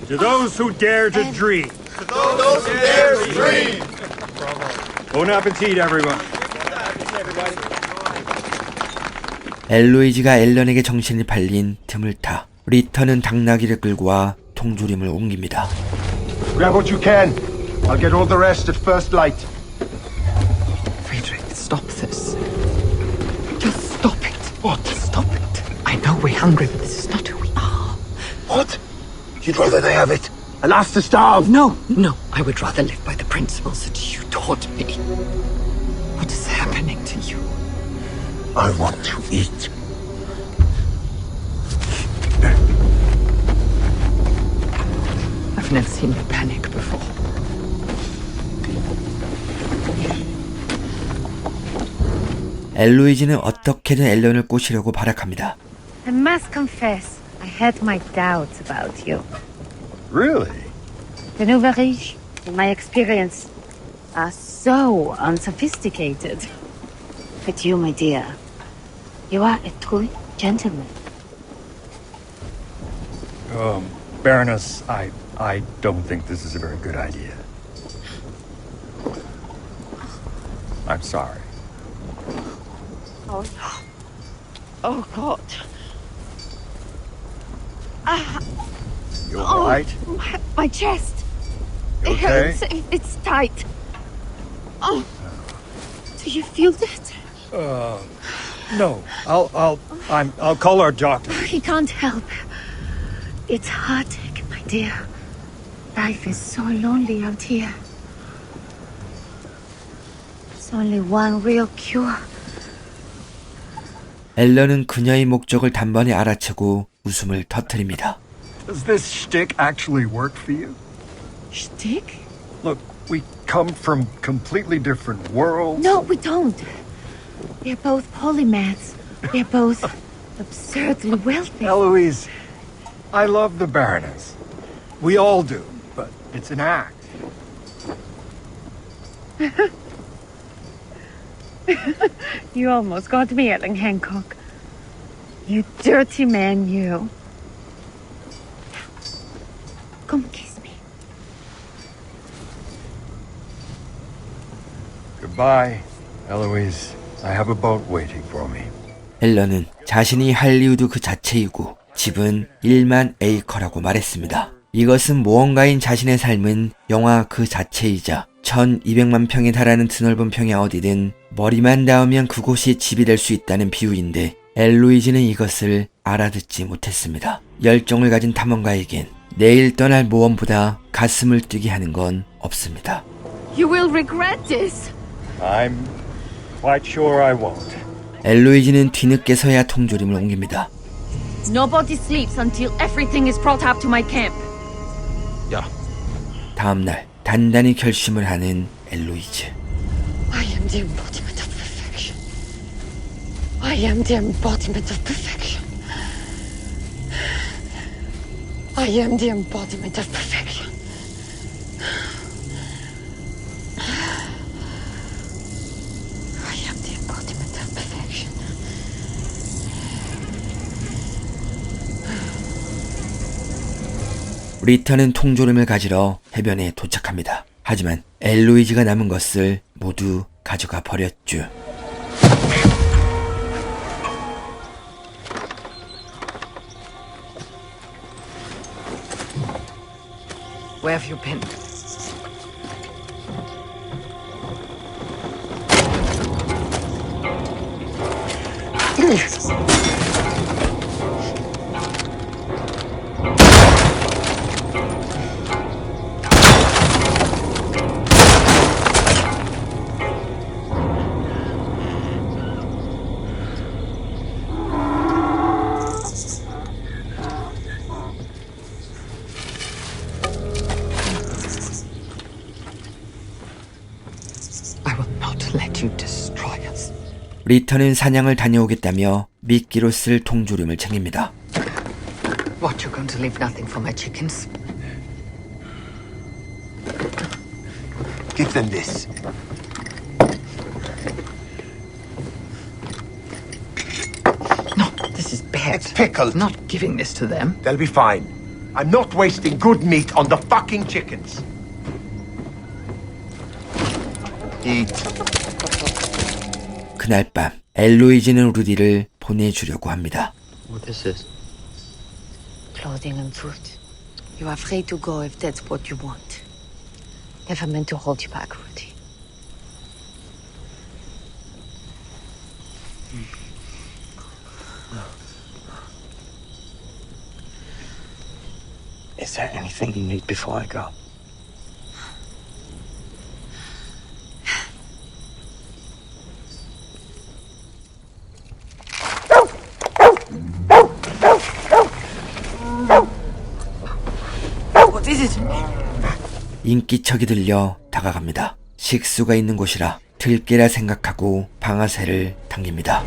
[SPEAKER 13] To those who dare to dream.
[SPEAKER 5] To those who dare to dream.
[SPEAKER 13] Bon appetit, everyone.
[SPEAKER 1] 엘로이즈가 앨런에게 정신이 팔린 틈을 타 리터는 당나귀를 끌고 와 통조림을 옮깁니다.
[SPEAKER 6] Grab what you can. I'll get all the rest at first light.
[SPEAKER 10] Friedrich, stop this. Just stop it. What? Stop it. I know we're hungry, but this is not who we are.
[SPEAKER 6] What? You'd rather they have it? Alas to starve?
[SPEAKER 10] No, I would rather live by the principles that you taught me. What is happening to you?
[SPEAKER 6] I want to eat.
[SPEAKER 3] I've never seen you panic before.
[SPEAKER 1] 엘로이즈는 어떻게든 앨런을 꼬시려고 발악합니다.
[SPEAKER 9] I must confess, I had my doubts about you.
[SPEAKER 5] Really?
[SPEAKER 9] The Nouveau Riche, in my experience, are so unsophisticated. But you, my dear, you are a true gentleman.
[SPEAKER 13] Baroness, I don't think this is a very good idea. I'm sorry.
[SPEAKER 9] Oh no. Oh God.
[SPEAKER 6] You all right?
[SPEAKER 9] My chest.
[SPEAKER 6] You
[SPEAKER 9] It
[SPEAKER 6] okay?
[SPEAKER 9] hurts. It's tight. Oh. Do you feel that?
[SPEAKER 13] No. I'll call our doctor.
[SPEAKER 9] He can't help. It's heartache, my dear. Life is so lonely out here. There's only one real cure.
[SPEAKER 1] 앨런은 그녀의 목적을 단번에 알아채고 웃음을 터뜨립니다.
[SPEAKER 14] Does this shtick actually work for you?
[SPEAKER 9] Shtick?
[SPEAKER 14] Look, we come from completely different worlds.
[SPEAKER 9] No, we don't. We're both polymaths. We're both absurdly wealthy.
[SPEAKER 14] Eloise, I love the Baroness. We all do, but it's an act.
[SPEAKER 9] You almost got me, Ellen Hancock. You dirty man, you. Come kiss me.
[SPEAKER 14] Goodbye, Eloise. I have a boat waiting for me.
[SPEAKER 1] 앨런은 자신이 할리우드 그 자체이고 집은 1만 에이커라고 말했습니다. 이것은 무언가인 자신의 삶은 영화 그 자체이자 1200만 평에 달하는 드넓은 평야 어디든 머리만 닿으면 그곳이 집이 될 수 있다는 비유인데 엘로이즈는 이것을 알아듣지 못했습니다. 열정을 가진 탐험가에겐 내일 떠날 모험보다 가슴을 뛰게 하는 건 없습니다.
[SPEAKER 9] You will regret this.
[SPEAKER 13] I'm quite sure I won't.
[SPEAKER 1] 엘로이즈는 뒤늦게서야 통조림을 옮깁니다.
[SPEAKER 9] Nobody sleeps until everything is brought up to my camp.
[SPEAKER 5] Yeah.
[SPEAKER 1] 다음날 단단히 결심을 하는 엘로이즈.
[SPEAKER 9] I am the embodiment of perfection. I am the embodiment of perfection. I am the embodiment of perfection. I am the embodiment of perfection.
[SPEAKER 1] 리터는 통조림을 가지러 해변에 도착합니다. 하지만 엘로이즈가 남은 것을 모두 가져가 버렸죠.
[SPEAKER 3] Where have you been? I will not let you destroy us.
[SPEAKER 1] 리터는 사냥을 다녀오겠다며 미끼로 쓸 통조림을 챙깁니다.
[SPEAKER 3] What, you're going to leave nothing for my chickens?
[SPEAKER 6] Give them this.
[SPEAKER 3] No, this is bad.
[SPEAKER 6] It's pickled.
[SPEAKER 3] Not giving this to them.
[SPEAKER 6] They'll be fine. I'm not wasting good meat on the fucking chickens. Eat.
[SPEAKER 1] 그날 밤 엘로이즈는 루디를 보내주려고 합니다.
[SPEAKER 12] What is this?
[SPEAKER 9] Clothing and food. You are free to go if that's what you want. Never meant to hold you back, Rudy.
[SPEAKER 4] Is there anything you need before I go?
[SPEAKER 8] What is it?
[SPEAKER 1] 인기척이 들려 다가갑니다. 식수가 있는 곳이라 들깨라 생각하고 방아쇠를 당깁니다.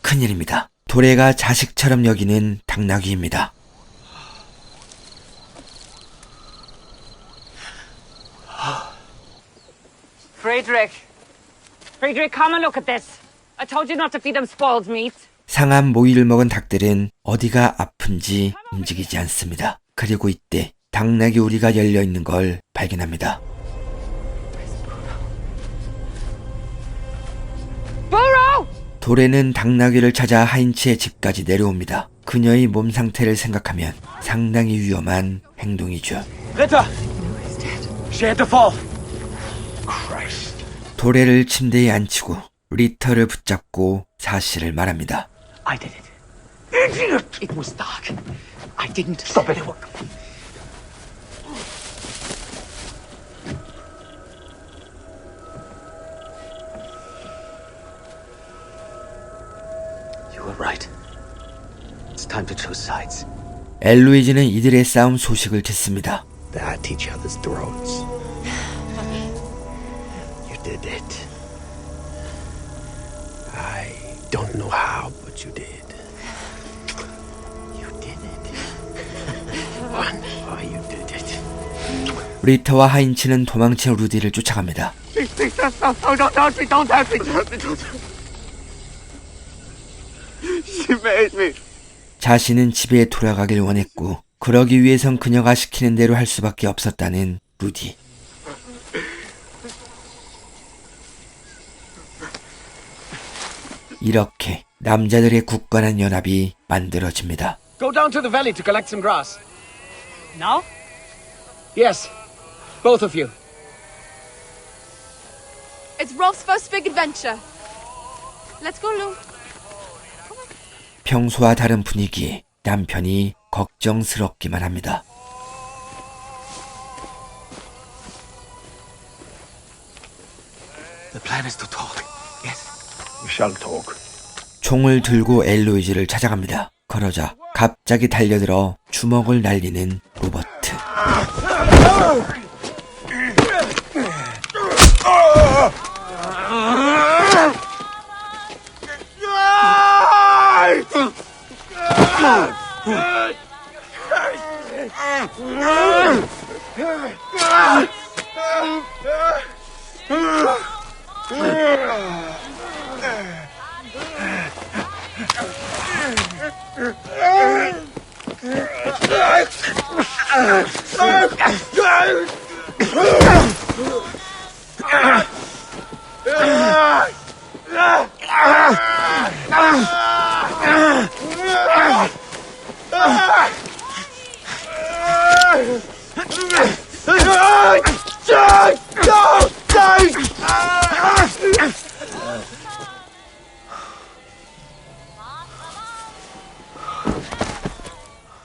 [SPEAKER 1] 큰일입니다. 도래가 자식처럼 여기는 당나귀입니다.
[SPEAKER 3] Friedrich, come and look at this. I told you not to feed them spoiled meat.
[SPEAKER 1] 상한 모이를 먹은 닭들은 어디가 아픈지 움직이지 않습니다. 그리고 이때 당나귀 우리가 열려있는 걸 발견합니다. 도레는 당나귀를 찾아 하인츠의 집까지 내려옵니다. 그녀의 몸 상태를 생각하면 상당히 위험한 행동이죠.
[SPEAKER 4] Ritter! She had to fall.
[SPEAKER 1] 도레를 침대에 앉히고 리터를 붙잡고 사실을 말합니다.
[SPEAKER 4] I did it. It was dark. I didn't. Stop it. You were right. It's time to choose sides.
[SPEAKER 1] 엘로이즈는 이들의 싸움 소식을 듣습니다.
[SPEAKER 6] They're at each other's throats. You did it. I don't know how, but you did. You did it. You did it.
[SPEAKER 1] 리터와 하인츠는 도망친 루디를 쫓아갑니다.
[SPEAKER 4] Please, don't touch me, don't touch me. She made me.
[SPEAKER 1] 자신은 집에 돌아가길 원했고 그러기 위해선 그녀가 시키는 대로 할 수밖에 없었다는 루디. 이렇게 남자들의 굳건한 연합이 만들어집니다.
[SPEAKER 10] Go down to the valley to collect some grass.
[SPEAKER 4] Now?
[SPEAKER 10] Yes, both of you.
[SPEAKER 7] It's Rolf's first big adventure. Let's go, Lou.
[SPEAKER 1] 평소와 다른 분위기에 남편이 걱정스럽기만 합니다.
[SPEAKER 4] The plan is to talk. Yes.
[SPEAKER 6] We shall talk.
[SPEAKER 1] 총을 들고 엘로이즈를 찾아갑니다. 그러자 갑자기 달려들어 주먹을 날리는 로버트.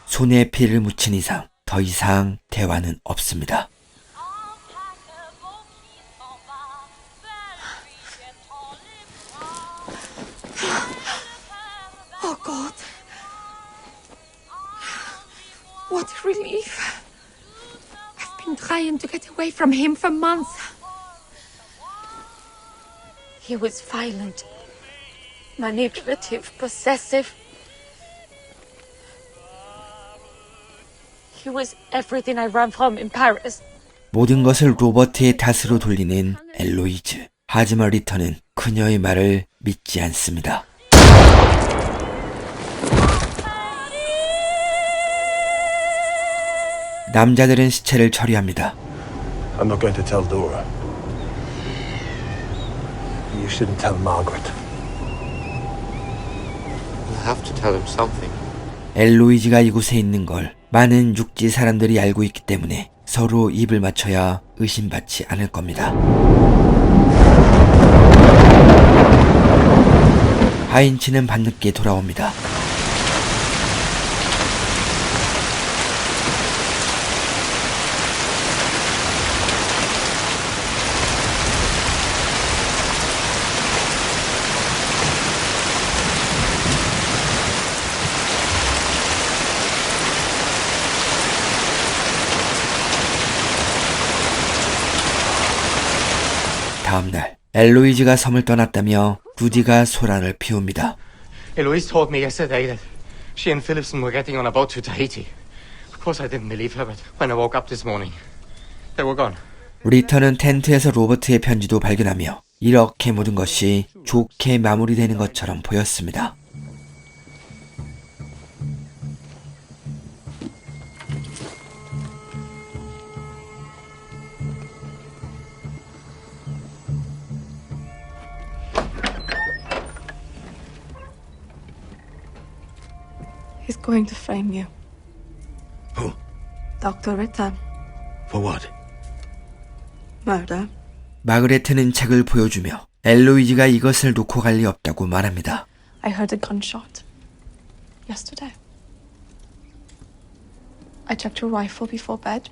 [SPEAKER 1] 손에 피를 묻힌 이상 더 이상 대화는 없습니다.
[SPEAKER 2] Oh, God. What a relief. I've been trying to get away from him for months. He was violent, manipulative, possessive. He was everything I ran from in Paris.
[SPEAKER 1] 모든 것을 로버트의 탓으로 돌리는 엘로이즈. 하지만 리터는 그녀의 말을 믿지 않습니다. 남자들은 시체를 처리합니다.
[SPEAKER 6] I'm not going to tell Dora. You shouldn't tell Margaret.
[SPEAKER 12] You'll have to tell him something.
[SPEAKER 1] 엘로이즈가 이곳에 있는 걸 많은 육지 사람들이 알고 있기 때문에 서로 입을 맞춰야 의심받지 않을 겁니다. 하인츠는 밤늦게 돌아옵니다. 다음날 엘로이즈가 섬을 떠났다며 루디가 소란을 피웁니다.
[SPEAKER 12] Eloise told me yesterday that she and Philipson were getting on a boat to Tahiti. Of course I didn't believe her, but when I woke up this morning, they were gone.
[SPEAKER 1] 리터는 텐트에서 로버트의 편지도 발견하며 이렇게 모든 것이 좋게 마무리되는 것처럼 보였습니다.
[SPEAKER 2] going to frame you.
[SPEAKER 6] Who?
[SPEAKER 2] Dr. Ritter.
[SPEAKER 6] For what?
[SPEAKER 2] Murder.
[SPEAKER 1] 마그레트는 책을 보여주며 엘로이즈가 이것을 놓고 갈 리 없다고 말합니다.
[SPEAKER 2] I heard a gunshot. Yesterday. I checked your rifle before bed.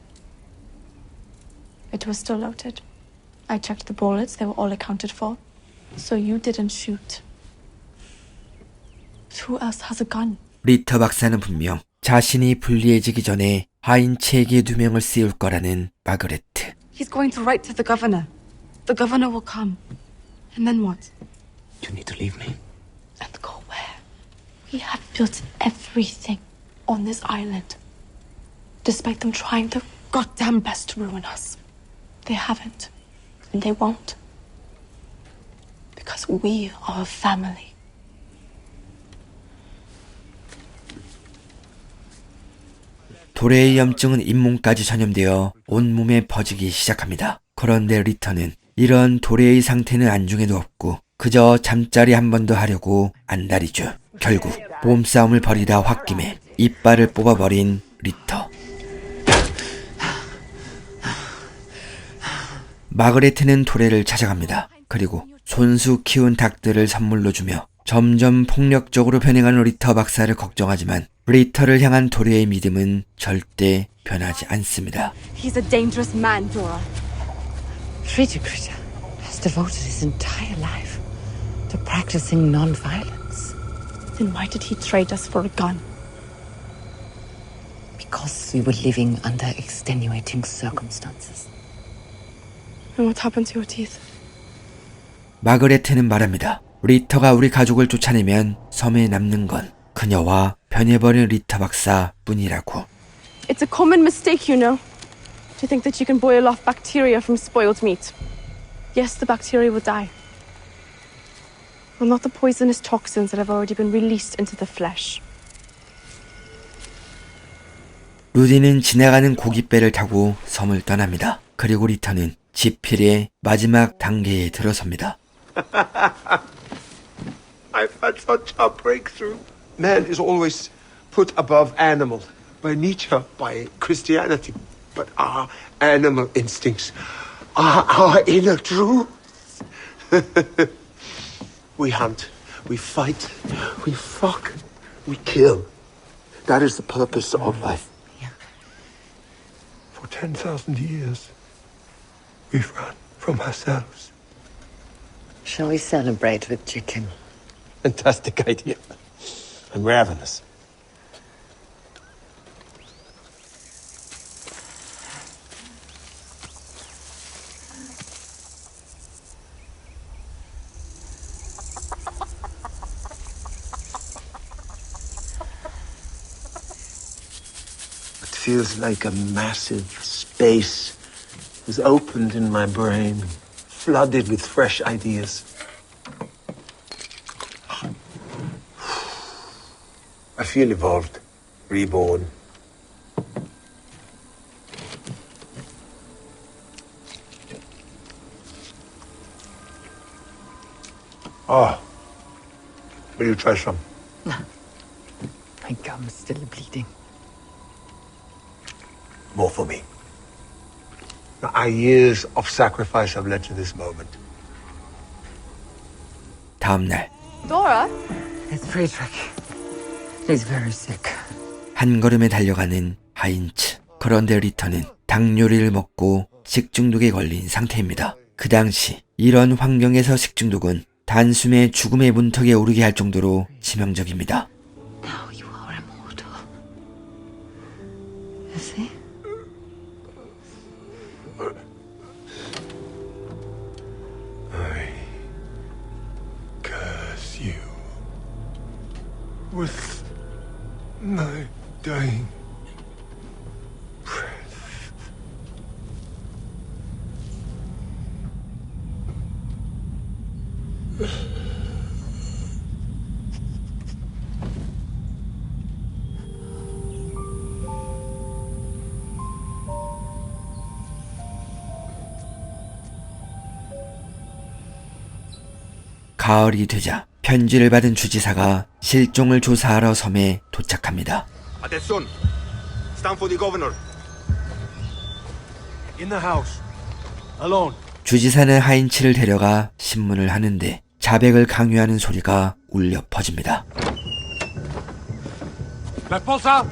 [SPEAKER 2] It was still loaded. I checked the bullets. They were all accounted for. So you didn't shoot. Who else has a gun?
[SPEAKER 1] 리터 박사는 분명 자신이 불리해지기 전에 하인츠에게 누명을 씌울 거라는 마그레트.
[SPEAKER 2] He's going to write to the governor. The governor will come. And then what?
[SPEAKER 6] You need to leave me.
[SPEAKER 2] And go where? We have built everything on this island. Despite them trying their goddamn best to ruin us. They haven't. And they won't. Because we are a family.
[SPEAKER 1] 도래의 염증은 잇몸까지 전염되어 온몸에 퍼지기 시작합니다. 그런데 리터는 이런 도래의 상태는 안중에도 없고 그저 잠자리 한 번 더 하려고 안달이죠. 결국 몸싸움을 벌이다 홧김에 이빨을 뽑아버린 리터. 마그레트는 도래를 찾아갑니다. 그리고 손수 키운 닭들을 선물로 주며 점점 폭력적으로 변해가는 리터 박사를 걱정하지만 리터를 향한 도래의 믿음은 절대 변하지 않습니다.
[SPEAKER 7] He's a dangerous man, Dora.
[SPEAKER 3] Friedrich Ritter has devoted his entire life to practicing non-violence.
[SPEAKER 2] Then why did he trade us for a gun?
[SPEAKER 3] Because we were living under extenuating circumstances.
[SPEAKER 2] And what happened to your teeth?
[SPEAKER 1] 마그레트는 말합니다. 리터가 우리 가족을 쫓아내면 섬에 남는 건 그녀와 변해버린 리터 박사 뿐이라고.
[SPEAKER 7] It's a common mistake, you know, to think that you can boil off bacteria from spoiled meat. Yes, the bacteria will die. But not the poisonous toxins that have already been released into the flesh.
[SPEAKER 1] 루디는 지나가는 고깃배를 타고 섬을 떠납니다. 그리고 리터는 지필의 마지막 단계에 들어섭니다.
[SPEAKER 6] I've had such a breakthrough. Man is always put above animal by Nietzsche, by Christianity. But our animal instincts are our inner truth. We hunt, we fight, we fuck, we kill. That is the purpose of life. For 10,000 years, we've run from ourselves.
[SPEAKER 3] Shall we celebrate with chicken?
[SPEAKER 6] Fantastic idea. I'm ravenous. It feels like a massive space was opened in my brain, flooded with fresh ideas. I feel evolved, reborn. Oh, will you try some?
[SPEAKER 3] My gum is still bleeding.
[SPEAKER 6] More for me. Our years of sacrifice have led to this moment.
[SPEAKER 1] 다음 날
[SPEAKER 7] Dora?
[SPEAKER 3] It's Friedrich. He's very sick.
[SPEAKER 1] 한 걸음에 달려가는 하인츠. 그런데 리터는 닭요리를 먹고 식중독에 걸린 상태입니다. 그 당시 이런 환경에서 식중독은 단숨에 죽음의 문턱에 오르게 할 정도로 치명적입니다.
[SPEAKER 3] Now you are immortal. You see?
[SPEAKER 6] I curse you with my dying breath.
[SPEAKER 1] 가을이 되자 편지를 받은 주지사가 실종을 조사하러 섬에 도착합니다.
[SPEAKER 5] Atención. Stand for the governor.
[SPEAKER 6] In the house. Alone.
[SPEAKER 1] 주지사는 하인츠를 데려가 신문을 하는데 자백을 강요하는 소리가 울려 퍼집니다.
[SPEAKER 5] La esposa.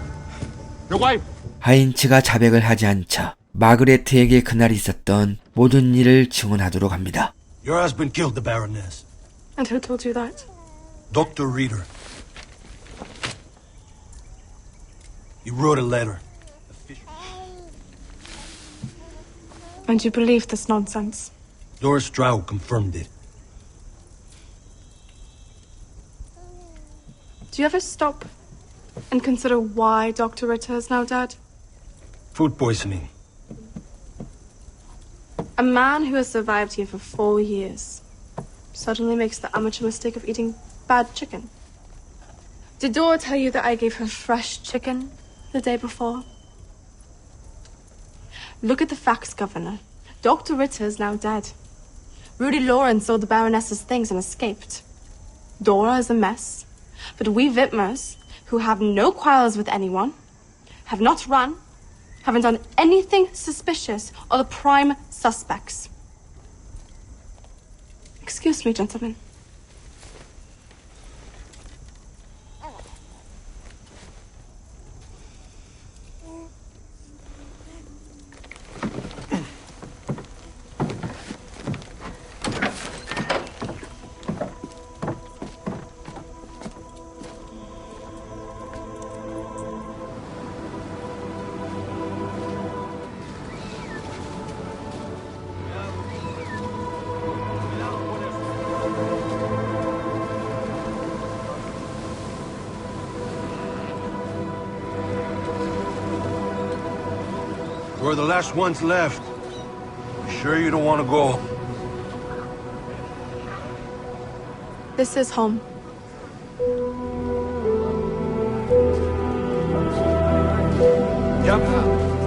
[SPEAKER 5] Your wife.
[SPEAKER 1] 하인츠가 자백을 하지 않자 마그레트에게 그날 있었던 모든 일을 증언하도록 합니다.
[SPEAKER 6] Your husband killed the Baroness.
[SPEAKER 2] And who told you that?
[SPEAKER 6] Dr. Reader. He wrote a letter.
[SPEAKER 2] And you believe this nonsense?
[SPEAKER 6] Doris Stroud confirmed it.
[SPEAKER 2] Do you ever stop and consider why Dr. Ritter is now dead?
[SPEAKER 6] Food poisoning.
[SPEAKER 2] A man who has survived here for 4 years suddenly makes the amateur mistake of eating bad chicken. Did Dora tell you that I gave her fresh chicken the day before? Look at the facts, Governor. Dr. Ritter is now dead. Rudy Lawrence saw the Baroness's things and escaped. Dora is a mess. But we Whitmers, who have no quarrels with anyone, have not run, haven't done anything suspicious, are the prime suspects. Excuse me, gentlemen.
[SPEAKER 6] We're the last ones left. Sure you don't want to go?
[SPEAKER 2] This is home.
[SPEAKER 6] Yep.